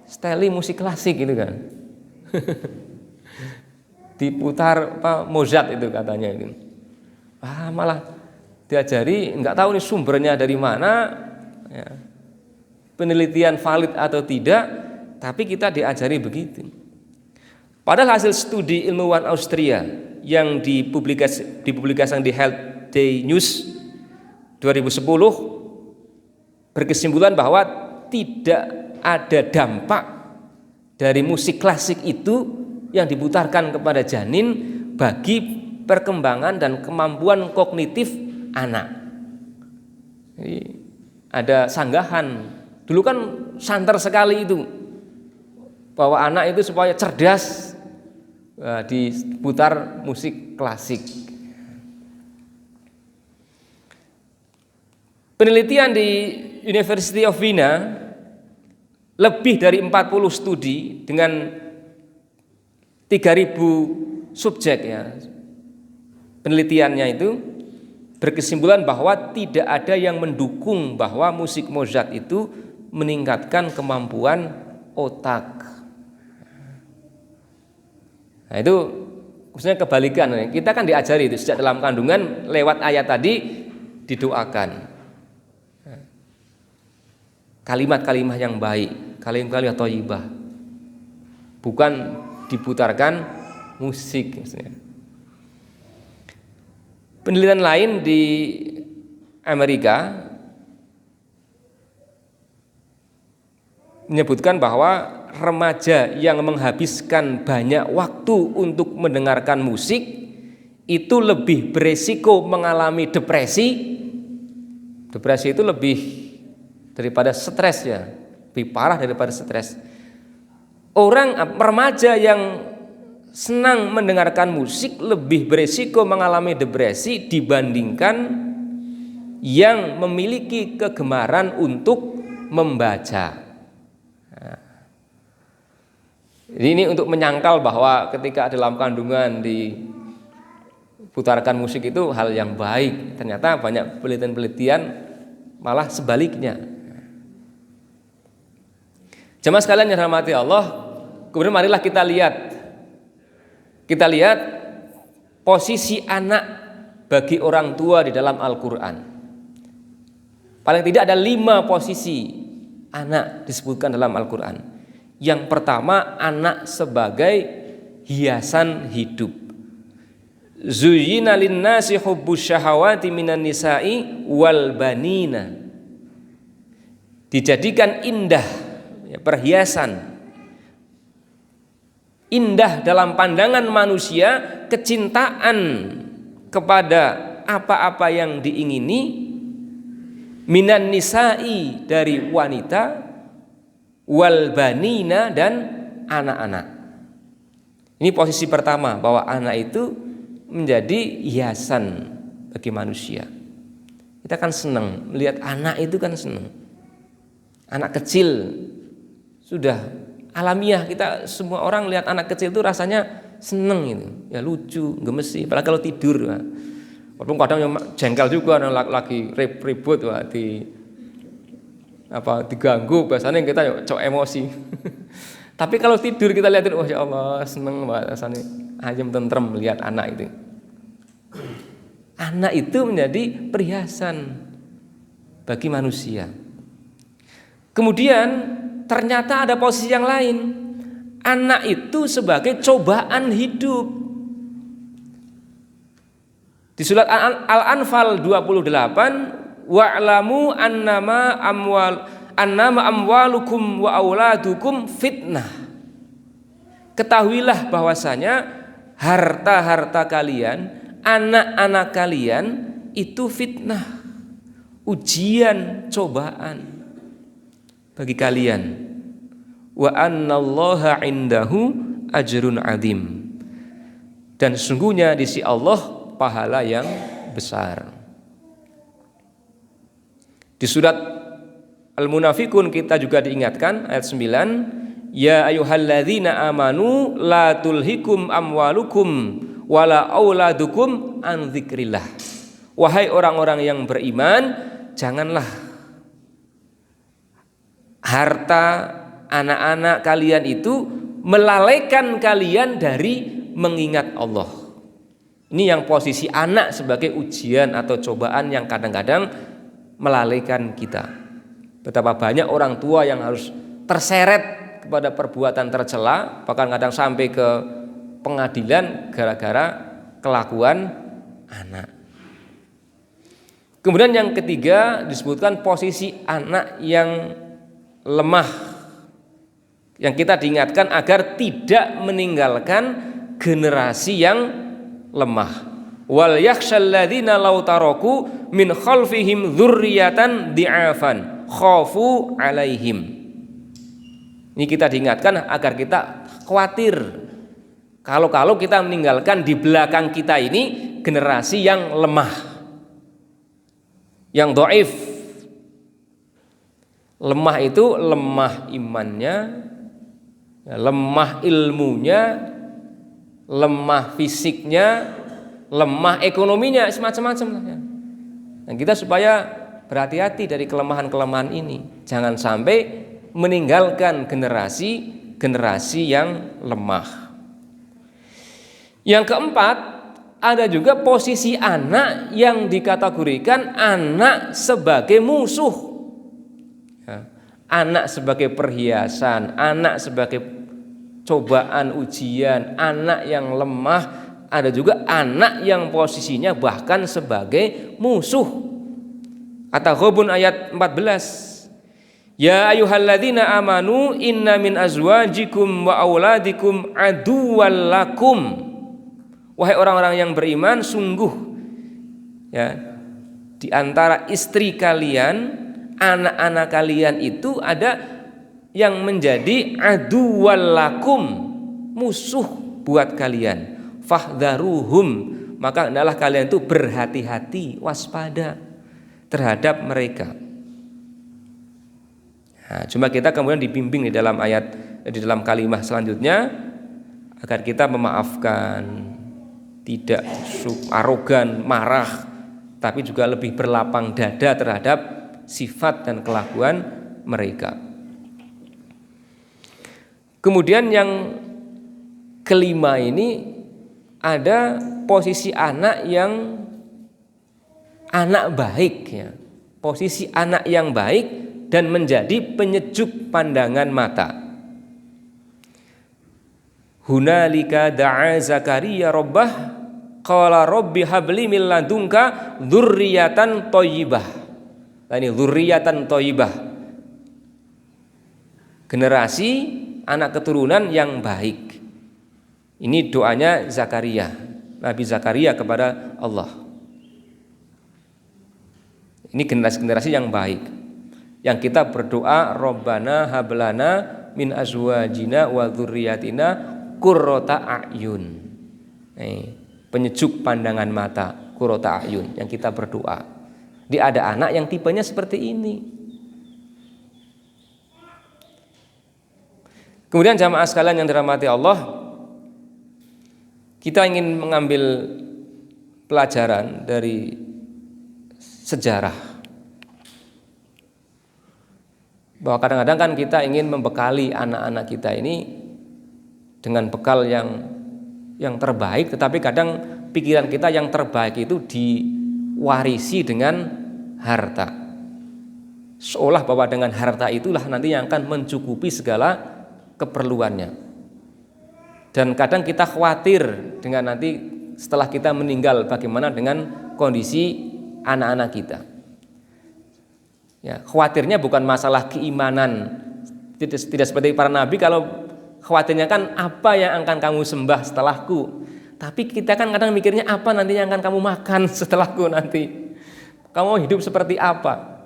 style musik klasik gitu kan. Diputar Mozart itu katanya itu. Malah diajari, nggak tahu nih sumbernya dari mana, ya, penelitian valid atau tidak, tapi kita diajari begitu. Padahal hasil studi ilmuwan Austria yang dipublikasikan di Health Day News 2010 berkesimpulan bahwa tidak ada dampak dari musik klasik itu yang diputarkan kepada janin bagi perkembangan dan kemampuan kognitif anak. Jadi ada sanggahan. Dulu kan santer sekali itu bahwa anak itu supaya cerdas diputar musik klasik. Penelitian di University of Vienna lebih dari 40 studi dengan 3.000 subjek ya. Penelitiannya itu berkesimpulan bahwa tidak ada yang mendukung bahwa musik Mozart itu meningkatkan kemampuan otak. Nah itu khususnya kebalikan. Kita kan diajari itu sejak dalam kandungan lewat ayat tadi didoakan. Kalimat-kalimat yang baik, kalimat-kalimat thayyibah. Bukan diputarkan musik maksudnya. Penelitian lain di Amerika menyebutkan bahwa remaja yang menghabiskan banyak waktu untuk mendengarkan musik itu lebih beresiko mengalami depresi. Depresi itu lebih daripada stres ya, lebih parah daripada stres. Orang remaja yang senang mendengarkan musik lebih beresiko mengalami depresi dibandingkan yang memiliki kegemaran untuk membaca. Ini untuk menyangkal bahwa ketika dalam kandungan diputarkan musik itu hal yang baik. Ternyata banyak penelitian malah sebaliknya. Jemaah sekalian yang dirahmati Allah, kemudian marilah kita lihat posisi anak bagi orang tua di dalam Al-Quran. Paling tidak ada 5 posisi anak disebutkan dalam Al-Quran. Yang pertama, anak sebagai hiasan hidup. Zuyyina linnasi hubbus syahawati minan nisa'i wal banina. Dijadikan indah, perhiasan. Indah dalam pandangan manusia kecintaan kepada apa-apa yang diingini, minan nisa'i dari wanita, wal banina dan anak-anak. Ini posisi pertama, bahwa anak itu menjadi hiasan bagi manusia. Kita kan senang melihat anak itu, kan senang. Anak kecil sudah alamiah, kita semua orang lihat anak kecil itu rasanya seneng itu, ya lucu, gemesi, apalagi kalau tidur. Walaupun kadang jengkel juga, lagi ribut diganggu, biasanya kita cok emosi. Tapi kalau tidur kita lihatin, oh ya Allah, seneng banget rasanya, ayam tentrem melihat anak itu. Anak itu menjadi perhiasan bagi manusia. Kemudian ternyata ada posisi yang lain. Anak itu sebagai cobaan hidup. Di surat Al-Anfal 28, wa'lamu annama amwalukum wa auladukum fitnah. Ketahuilah bahwasanya harta-harta kalian, anak-anak kalian itu fitnah, ujian, cobaan bagi kalian. Wa annallaha indahu ajrun adzim. Dan sesungguhnya di sisi Allah pahala yang besar. Di surat Al-Munafikun kita juga diingatkan ayat 9, ya ayyuhalladzina amanu la tulhikum amwalukum wala auladukum an dzikrillah. Wahai orang-orang yang beriman, janganlah harta anak-anak kalian itu melalaikan kalian dari mengingat Allah. Ini yang posisi anak sebagai ujian atau cobaan yang kadang-kadang melalaikan kita. Betapa banyak orang tua yang harus terseret kepada perbuatan tercela, bahkan kadang sampai ke pengadilan gara-gara kelakuan anak. Kemudian yang ketiga disebutkan posisi anak yang lemah, yang kita diingatkan agar tidak meninggalkan generasi yang lemah. Wal yakhshal ladzina law taraku min khalfihim dzurriyyatan di'afan khafu alaihim. Ini kita diingatkan agar kita khawatir kalau kita meninggalkan di belakang kita ini generasi yang lemah, yang dhaif. Lemah itu lemah imannya, lemah ilmunya, lemah fisiknya, lemah ekonominya, semacam-macam lah ya. Dan kita supaya berhati-hati dari kelemahan-kelemahan ini. Jangan sampai meninggalkan generasi yang lemah. Yang keempat, ada juga posisi anak yang dikategorikan anak sebagai musuh. Ya. Anak sebagai perhiasan, anak sebagai cobaan ujian, anak yang lemah. Ada juga anak yang posisinya bahkan sebagai musuh. At-Taghabun ayat 14. Ya ayyuhalladzina amanu inna min azwajikum wa auladikum aduwwal lakum. Wahai orang-orang yang beriman, sungguh ya di antara istri kalian, anak-anak kalian itu ada yang menjadi aduwwal lakum, musuh buat kalian. Fahdharuhum, maka hendaklah kalian itu berhati-hati, waspada terhadap mereka. Nah, cuma kita kemudian dibimbing di dalam dalam kalimat selanjutnya agar kita memaafkan, tidak arogan, marah, tapi juga lebih berlapang dada terhadap sifat dan kelakuan mereka. Kemudian yang kelima ini ada posisi anak yang anak baik ya. Posisi anak yang baik dan menjadi penyejuk pandangan mata. Hunalika da'a Zakaria rabbah qala rabbi habli min ladunka dzurriyyatan thayyibah. Nah, ini dzurriyyatan thayyibah. Generasi anak keturunan yang baik. Ini doanya Zakaria, Nabi Zakaria kepada Allah. Ini generasi-generasi yang baik. Yang kita berdoa, Rabbana hablana min azwajina wa dzurriyyatina qurrata a'yun. Penyejuk pandangan mata, qurrata a'yun yang kita berdoa. Dia ada anak yang tipenya seperti ini. Kemudian jamaah sekalian yang dirahmati Allah, kita ingin mengambil pelajaran dari sejarah. Bahwa kadang-kadang kan kita ingin membekali anak-anak kita ini dengan bekal yang terbaik, tetapi kadang pikiran kita yang terbaik itu diwarisi dengan harta. Seolah bahwa dengan harta itulah nanti yang akan mencukupi segala keperluannya. Dan kadang kita khawatir dengan nanti setelah kita meninggal bagaimana dengan kondisi anak-anak kita. Ya, khawatirnya bukan masalah keimanan. Tidak seperti para nabi, kalau khawatirnya kan apa yang akan kamu sembah setelahku. Tapi kita kan kadang mikirnya apa nanti yang akan kamu makan setelahku nanti. Kamu hidup seperti apa?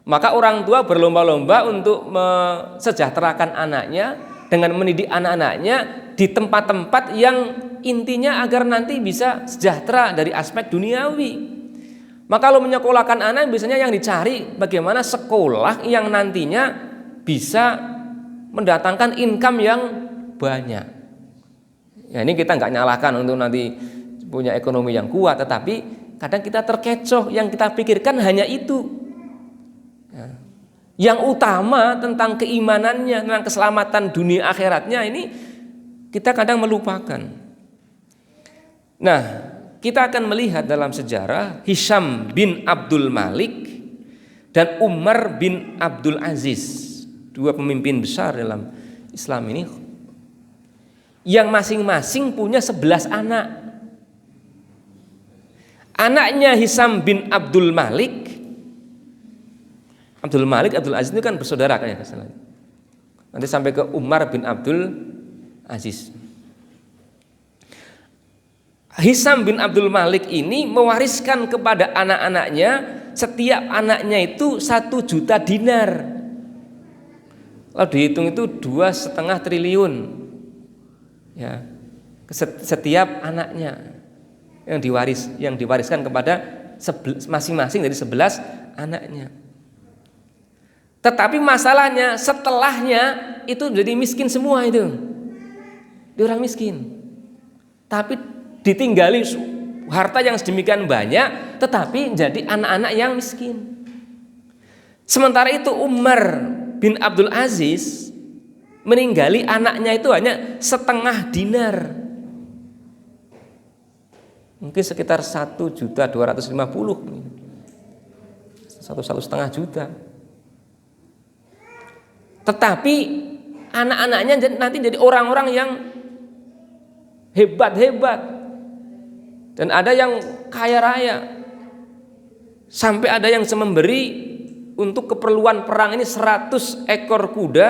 Maka orang tua berlomba-lomba untuk mensejahterakan anaknya dengan mendidik anak-anaknya di tempat-tempat yang intinya agar nanti bisa sejahtera dari aspek duniawi. Maka kalau menyekolahkan anak biasanya yang dicari bagaimana sekolah yang nantinya bisa mendatangkan income yang banyak. Ya, ini kita nggak nyalahkan untuk nanti punya ekonomi yang kuat, tetapi kadang kita terkecoh, yang kita pikirkan hanya itu. Ya. Yang utama tentang keimanannya, tentang keselamatan dunia akhiratnya ini kita kadang melupakan. Nah, kita akan melihat dalam sejarah Hisham bin Abdul Malik dan Umar bin Abdul Aziz, dua pemimpin besar dalam Islam ini yang masing-masing punya 11 anak. Anaknya Hisam bin Abdul Malik, Abdul Aziz itu kan bersaudara kan ya. Nanti sampai ke Umar bin Abdul Aziz. Hisam bin Abdul Malik ini mewariskan kepada anak-anaknya, setiap anaknya itu 1 juta dinar. Kalau dihitung itu 2,5 triliun ya, setiap anaknya yang diwariskan kepada masing-masing dari 11 anaknya. Tetapi masalahnya setelahnya itu jadi miskin semua itu. Dia orang miskin. Tapi ditinggali harta yang sedemikian banyak, tetapi jadi anak-anak yang miskin. Sementara itu Umar bin Abdul Aziz meninggali anaknya itu hanya 1,5 dinar. Mungkin sekitar 1.250.000, 1,5 juta. Tetapi anak-anaknya nanti jadi orang-orang yang hebat-hebat, dan ada yang kaya raya, sampai ada yang memberi untuk keperluan perang ini 100 ekor kuda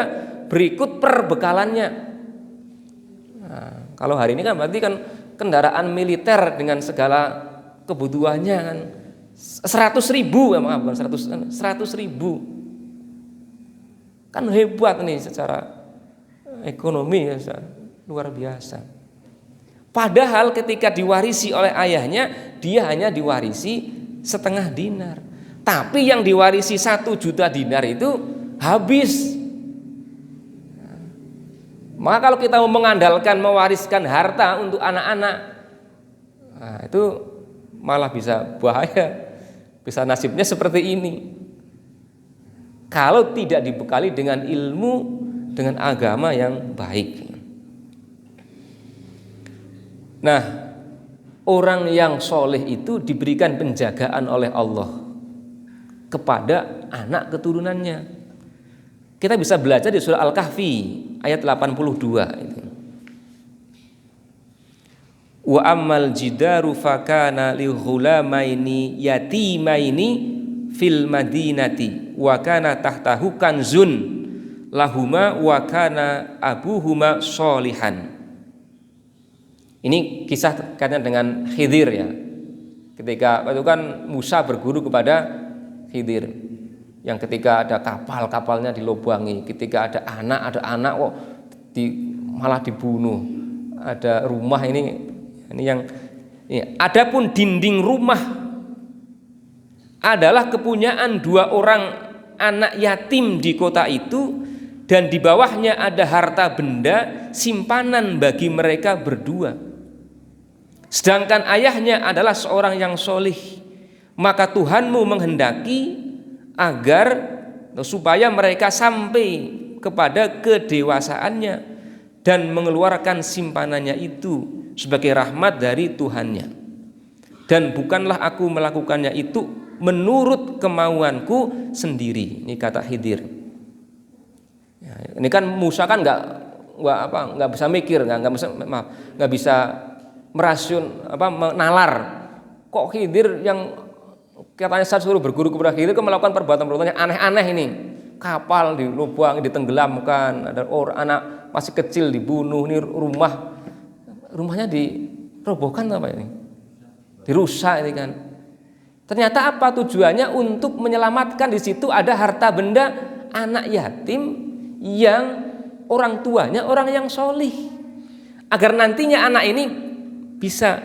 berikut perbekalannya. Nah, kalau hari ini kan berarti kan kendaraan militer dengan segala kebutuhannya kan 100.000, bukan 100.000. Kan hebat nih secara ekonomi ya, luar biasa. Padahal ketika diwarisi oleh ayahnya, dia hanya diwarisi 1,5 dinar. Tapi yang diwarisi 1 juta dinar itu habis. Maka kalau kita mau mengandalkan mewariskan harta untuk anak-anak, nah itu malah bisa bahaya, bisa nasibnya seperti ini. Kalau tidak dibekali dengan ilmu, dengan agama yang baik. Nah, orang yang soleh itu diberikan penjagaan oleh Allah kepada anak keturunannya. Kita bisa belajar di surah Al-Kahfi ayat 82 itu. Wa ammal jidaru fakana li ghulamaini yatimaini fil madinati wa kana tahtahu kanzun lahuma wa kana abuhuma sholihan. Ini kisah kaitannya dengan Khidir ya. Ketika itu kan Musa berguru kepada Khidir, yang ketika ada kapalnya dilobangi, ketika ada anak kok malah dibunuh, ada rumah ini yang ini. Adapun dinding rumah adalah kepunyaan 2 orang anak yatim di kota itu, dan di bawahnya ada harta benda simpanan bagi mereka berdua. Sedangkan ayahnya adalah seorang yang solih, maka Tuhanmu menghendaki agar supaya mereka sampai kepada kedewasaannya dan mengeluarkan simpanannya itu sebagai rahmat dari Tuhannya. Dan bukanlah aku melakukannya itu menurut kemauanku sendiri. Ini kata Khidir. Ya, ini kan Musa kan nggak bisa mikir, nggak bisa menalar. Kok Khidir yang katanya saya suruh berguru kepada Khidir kan melakukan perbuatan yang aneh-aneh ini. Kapal dilubang, ditenggelamkan, ada anak masih kecil dibunuh, ini rumahnya dirobohkan apa ini? Dirusak ini kan. Ternyata apa tujuannya? Untuk menyelamatkan. Di situ ada harta benda anak yatim yang orang tuanya orang yang solih, agar nantinya anak ini bisa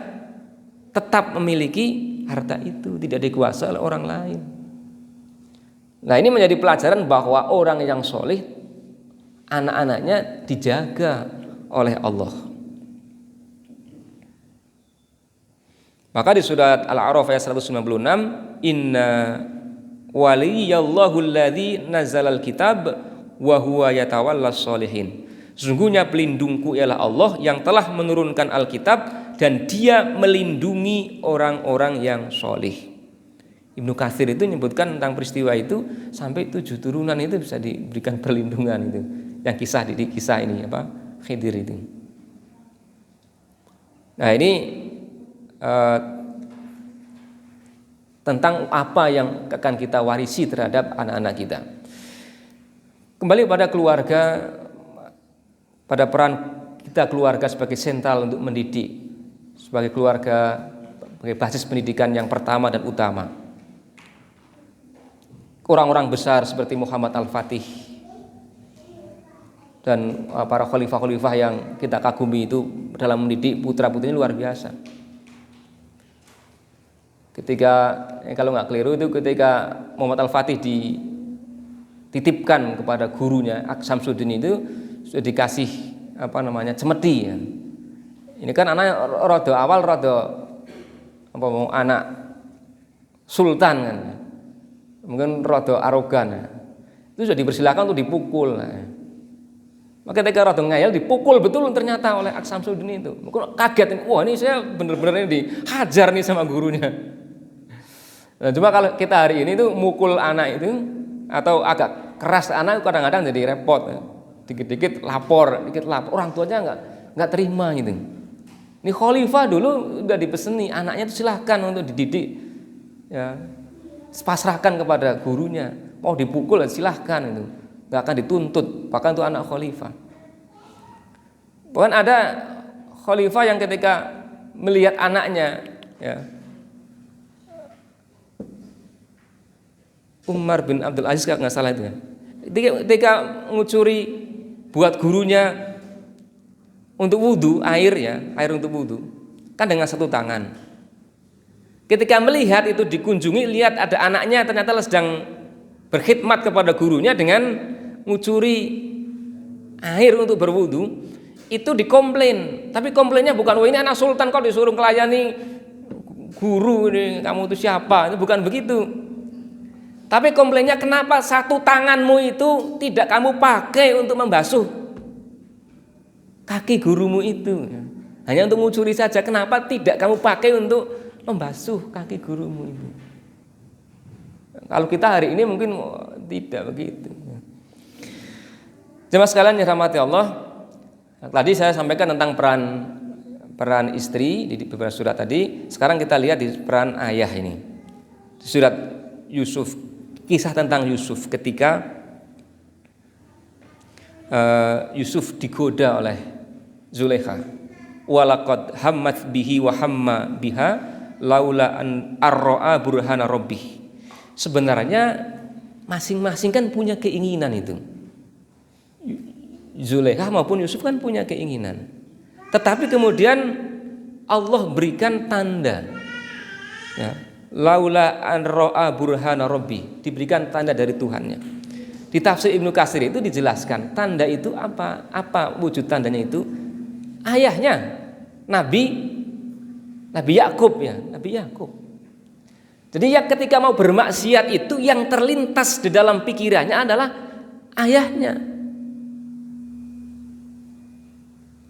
tetap memiliki harta itu, tidak dikuasai oleh orang lain. Nah, ini menjadi pelajaran bahwa orang yang solih anak-anaknya dijaga oleh Allah. Maka di surat Al-A'raf ayat 196, inna waliyallahu alladzi nazzalal kitab wa huwa yatawallas sholihin. Sesungguhnya pelindungku ialah Allah yang telah menurunkan Alkitab dan dia melindungi orang-orang yang solih. Ibnu Katsir itu menyebutkan tentang peristiwa itu sampai 7 turunan itu bisa diberikan perlindungan itu. yang kisah ini apa Khidir itu. Nah ini tentang apa yang akan kita warisi terhadap anak-anak kita. Kembali pada keluarga, pada peran kita keluarga sebagai sentral untuk mendidik, sebagai keluarga sebagai basis pendidikan yang pertama dan utama. Orang-orang besar seperti Muhammad Al-Fatih dan para khalifah-khalifah yang kita kagumi itu dalam mendidik putra-putrinya luar biasa. Ketika kalau nggak keliru itu ketika Muhammad Al-Fatih dititipkan kepada gurunya Samsudin itu sudah dikasih cemeti ya. Ini kan anak anak sultan kan, mungkin rada arogan ya. Itu sudah dipersilakan untuk dipukul ya. Maka ketika rada ngeyel dipukul betul ternyata oleh Samsudin itu. Mungkin kaget, wah ini saya benar-benar ini dihajar nih sama gurunya. Nah, cuma kalau kita hari ini tuh mukul anak itu atau agak keras anak kadang-kadang jadi repot ya. Dikit-dikit lapor, orang tuanya nggak terima gitu. Ini khalifah dulu udah dipeseni anaknya itu silahkan untuk dididik ya, pasrahkan kepada gurunya, mau dipukul silahkan itu, nggak akan dituntut, bahkan itu anak khalifah. Bahkan ada khalifah yang ketika melihat anaknya ya, Umar bin Abdul Aziz kalau nggak salah itu ya, ketika ngucuri buat gurunya untuk wudhu air untuk wudhu kan dengan satu tangan. Ketika melihat itu dikunjungi, lihat ada anaknya ternyata sedang berkhidmat kepada gurunya dengan ngucuri air untuk berwudhu, itu dikomplain. Tapi komplainnya bukan, wah ini anak sultan kok disuruh melayani guru ini, kamu itu siapa? Itu bukan begitu. Tapi komplainnya kenapa satu tanganmu itu tidak kamu pakai untuk membasuh kaki gurumu itu, hanya untuk ngucuri saja. Kenapa tidak kamu pakai untuk membasuh kaki gurumu itu? Kalau kita hari ini mungkin tidak begitu. Jemaah sekalian yang dirahmati Allah, tadi saya sampaikan tentang peran istri di beberapa surat tadi. Sekarang kita lihat di peran ayah ini. Surat Yusuf, kisah tentang Yusuf ketika Yusuf digoda oleh Zulaikha. Walaqad hammat bihi wa hamma biha laula an arra'a burhana rabbih. Sebenarnya masing-masing kan punya keinginan itu. Zulaikha maupun Yusuf kan punya keinginan. Tetapi kemudian Allah berikan tanda. Ya, laula an ra'a burhana rabbih, diberikan tanda dari Tuhannya. Di tafsir Ibnu Katsir itu dijelaskan tanda itu apa wujud tandanya itu. Ayahnya Nabi Yakub ya, Nabi Yakub. Jadi ya ketika mau bermaksiat itu yang terlintas di dalam pikirannya adalah ayahnya.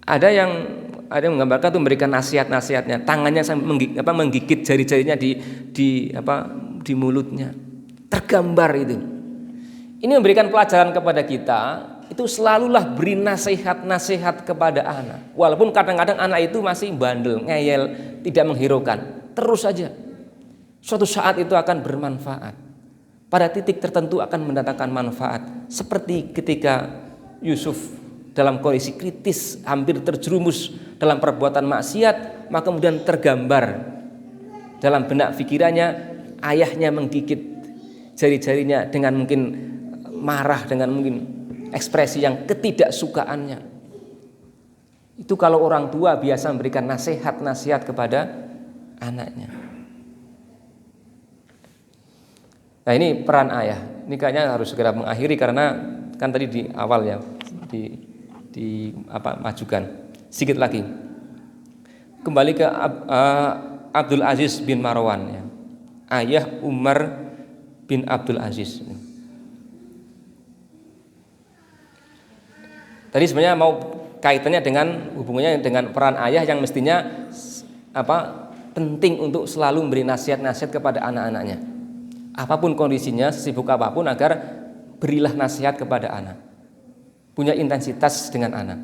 Ada yang menggambarkan itu memberikan nasihatnya, tangannya menggigit jari-jarinya di mulutnya. Tergambar itu. Ini memberikan pelajaran kepada kita. Itu selalulah beri nasihat kepada anak. Walaupun kadang-kadang anak itu masih bandel, ngeyel, tidak menghiraukan. Terus saja. Suatu saat itu akan bermanfaat. Pada titik tertentu akan mendatangkan manfaat. Seperti ketika Yusuf dalam kondisi kritis, hampir terjerumus dalam perbuatan maksiat, maka kemudian tergambar dalam benak pikirannya, ayahnya menggigit jari-jarinya dengan mungkin marah, dengan mungkin ekspresi yang ketidaksukaannya. Itu kalau orang tua biasa memberikan nasihat kepada anaknya. Nah ini peran ayah. Ini kayaknya harus segera mengakhiri karena kan tadi di awal ya majukan. Sedikit lagi. Kembali ke Abdul Aziz bin Marwan ya. Ayah Umar bin Abdul Aziz. Tadi sebenarnya mau kaitannya dengan hubungannya dengan peran ayah yang mestinya penting untuk selalu memberi nasihat kepada anak-anaknya. Apapun kondisinya, sesibuk apapun, agar berilah nasihat kepada anak. punya intensitas dengan anak.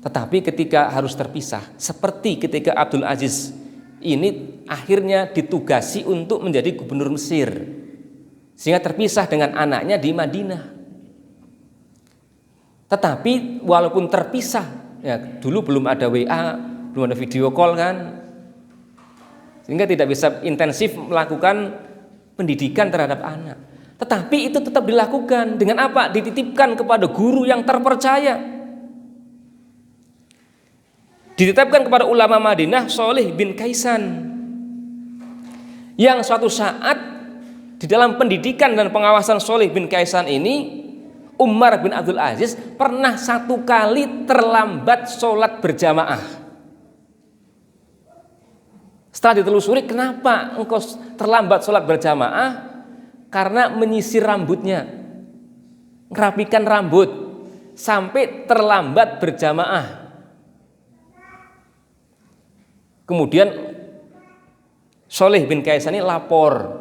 Tetapi ketika harus terpisah, seperti ketika Abdul Aziz ini akhirnya ditugasi untuk menjadi gubernur Mesir, sehingga terpisah dengan anaknya di Madinah. Tetapi walaupun terpisah, ya dulu belum ada WA, belum ada video call kan, sehingga tidak bisa intensif melakukan pendidikan terhadap anak. Tetapi itu tetap dilakukan dengan apa? Dititipkan kepada guru yang terpercaya. Ditetapkan kepada ulama Madinah Sholih bin Kaisan, yang suatu saat di dalam pendidikan dan pengawasan Sholih bin Kaisan ini, Umar bin Abdul Aziz pernah satu kali terlambat sholat berjamaah. Setelah ditelusuri, kenapa engkau terlambat sholat berjamaah? Karena menyisir rambutnya, merapikan rambut, sampai terlambat berjamaah. Kemudian Sholih bin Kaisan ini lapor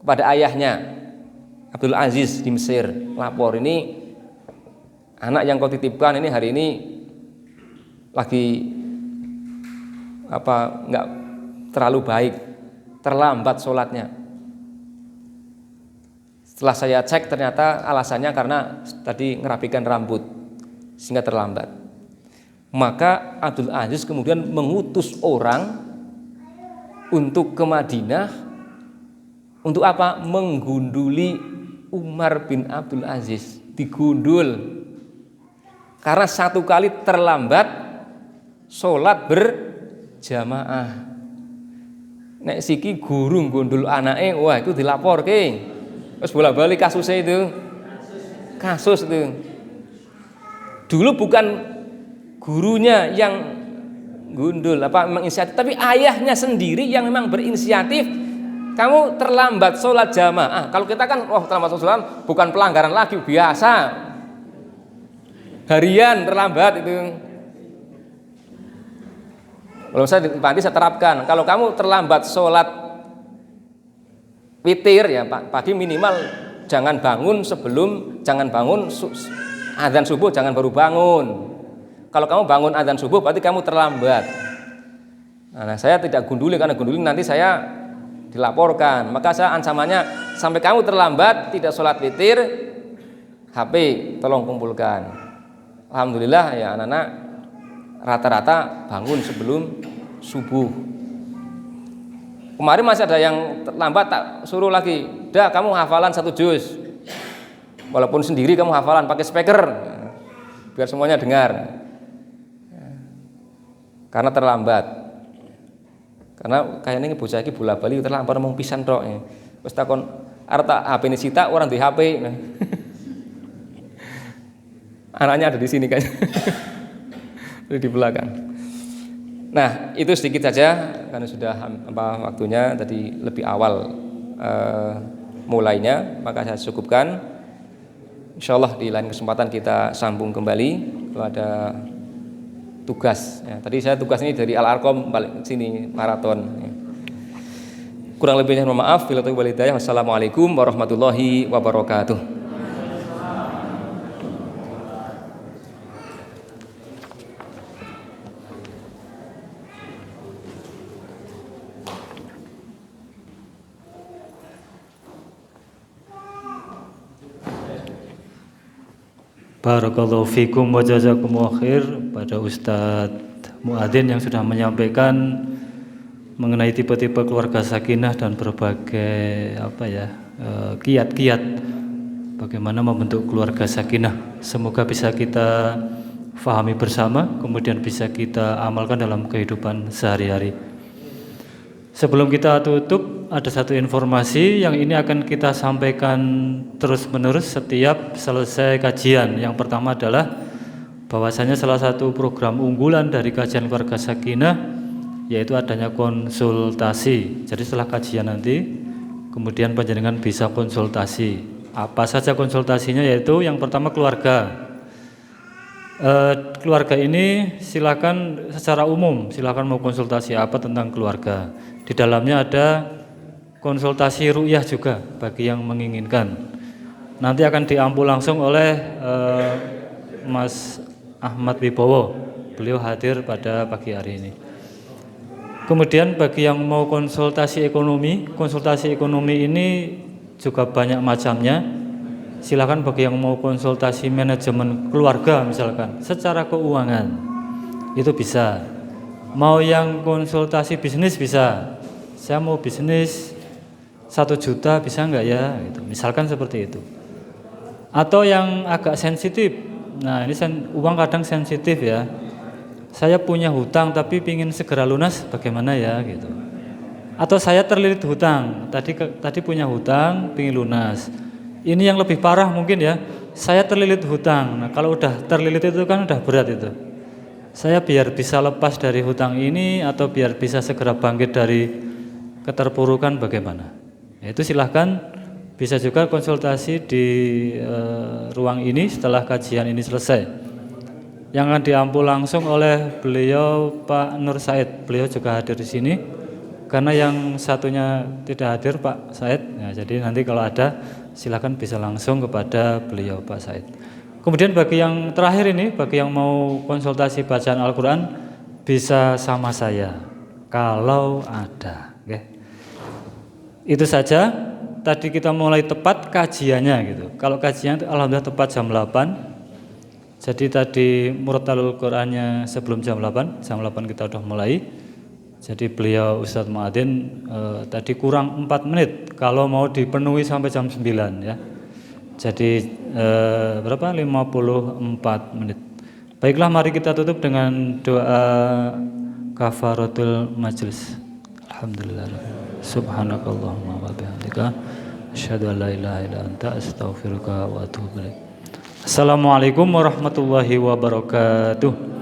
kepada ayahnya Abdul Aziz di Mesir, lapor, ini anak yang kau titipkan ini hari ini lagi nggak terlalu baik, terlambat sholatnya. Setelah saya cek ternyata alasannya karena tadi ngerapikan rambut sehingga terlambat. Maka Abdul Aziz kemudian mengutus orang untuk ke Madinah untuk apa? Menggunduli Umar bin Abdul Aziz, digundul karena satu kali terlambat sholat berjamaah. Nek siki guru gundul anake, wah itu dilaporke. Terus bolak-balik kasusnya itu. Kasus itu. Dulu bukan gurunya yang gundul menginisiatif, tapi ayahnya sendiri yang memang berinisiatif. Kamu terlambat sholat jamaah. Kalau kita kan, terlambat sholat bukan pelanggaran lagi, biasa. Harian terlambat itu. Kalau nanti saya terapkan, kalau kamu terlambat sholat witir ya pagi minimal jangan bangun azan subuh, jangan baru bangun. Kalau kamu bangun azan subuh berarti kamu terlambat. Nah, saya tidak gunduli karena gunduli nanti saya dilaporkan. Maka saya ancamannya sampai kamu terlambat tidak sholat witir, HP tolong kumpulkan. Alhamdulillah ya anak-anak rata-rata bangun sebelum subuh. Kemarin masih ada yang terlambat, tak suruh lagi, dah kamu hafalan 1 juz. Walaupun sendiri kamu hafalan pakai speaker biar semuanya dengar. Karena terlambat. Karena kayaknya ini bocah iki bola-bali terlambat ngomong pisan tok. Wis takon arep tak HP ini sita orang di HP. Anaknya ada di sini kan. Di belakang. Nah, itu sedikit saja karena sudah waktunya tadi lebih awal mulainya, maka saya cukupkan. Insyaallah di lain kesempatan kita sambung kembali kalau ada tugas. Ya, tadi saya tugas ini dari Al-Arqam balik sini maraton. Ya. Kurang lebihnya mohon maaf. Wassalamualaikum warahmatullahi wabarakatuh. Barakallahu fikum wa jazakumullahu khair pada Ustadz Muadzin yang sudah menyampaikan mengenai tipe-tipe keluarga sakinah dan berbagai kiat-kiat bagaimana membentuk keluarga sakinah. Semoga bisa kita fahami bersama, kemudian bisa kita amalkan dalam kehidupan sehari-hari. Sebelum kita tutup, ada satu informasi yang ini akan kita sampaikan terus-menerus setiap selesai kajian. Yang pertama adalah bahwasanya salah satu program unggulan dari kajian keluarga sakinah yaitu adanya konsultasi. Jadi setelah kajian nanti, kemudian panjenengan bisa konsultasi. Apa saja konsultasinya? Yaitu yang pertama keluarga. Keluarga ini silakan secara umum, silakan mau konsultasi apa tentang keluarga. Di dalamnya ada konsultasi ru'yah juga bagi yang menginginkan. nanti akan diampu langsung oleh Mas Ahmad Wibowo. Beliau hadir pada pagi hari ini. Kemudian bagi yang mau konsultasi ekonomi ini juga banyak macamnya. Silakan bagi yang mau konsultasi manajemen keluarga misalkan, secara keuangan itu bisa. Mau yang konsultasi bisnis bisa. Saya mau bisnis 1 juta bisa enggak ya? Gitu. Misalkan seperti itu. Atau yang agak sensitif. Nah ini uang kadang sensitif ya. Saya punya hutang tapi pingin segera lunas, bagaimana ya gitu. Atau saya terlilit hutang, tadi punya hutang, pingin lunas. Ini yang lebih parah mungkin ya, saya terlilit hutang. Nah kalau udah terlilit itu kan udah berat itu. Saya biar bisa lepas dari hutang ini atau biar bisa segera bangkit dari keterpurukan bagaimana. Nah, itu silahkan bisa juga konsultasi di ruang ini setelah kajian ini selesai. Yang akan diampu langsung oleh beliau Pak Nur Said. Beliau juga hadir di sini. Karena yang satunya tidak hadir Pak Said. Nah, jadi nanti kalau ada silakan bisa langsung kepada beliau Pak Said. Kemudian bagi yang terakhir ini, bagi yang mau konsultasi bacaan Al-Quran bisa sama saya kalau ada. Oke. Itu saja. Tadi kita mulai tepat kajiannya gitu. Kalau kajian alhamdulillah tepat jam 8. Jadi tadi Murattalul Qur'annya sebelum jam 8 kita udah mulai. Jadi beliau Ustadz Muadzin tadi kurang 4 menit kalau mau dipenuhi sampai jam 9 ya. Jadi berapa? 54 menit. Baiklah, mari kita tutup dengan doa kafaratul majlis. Alhamdulillah. Subhanakallahumma wa bihamdika asyhadu an la ilaha illa anta astaghfiruka wa atubu ilaik. Assalamualaikum warahmatullahi wabarakatuh.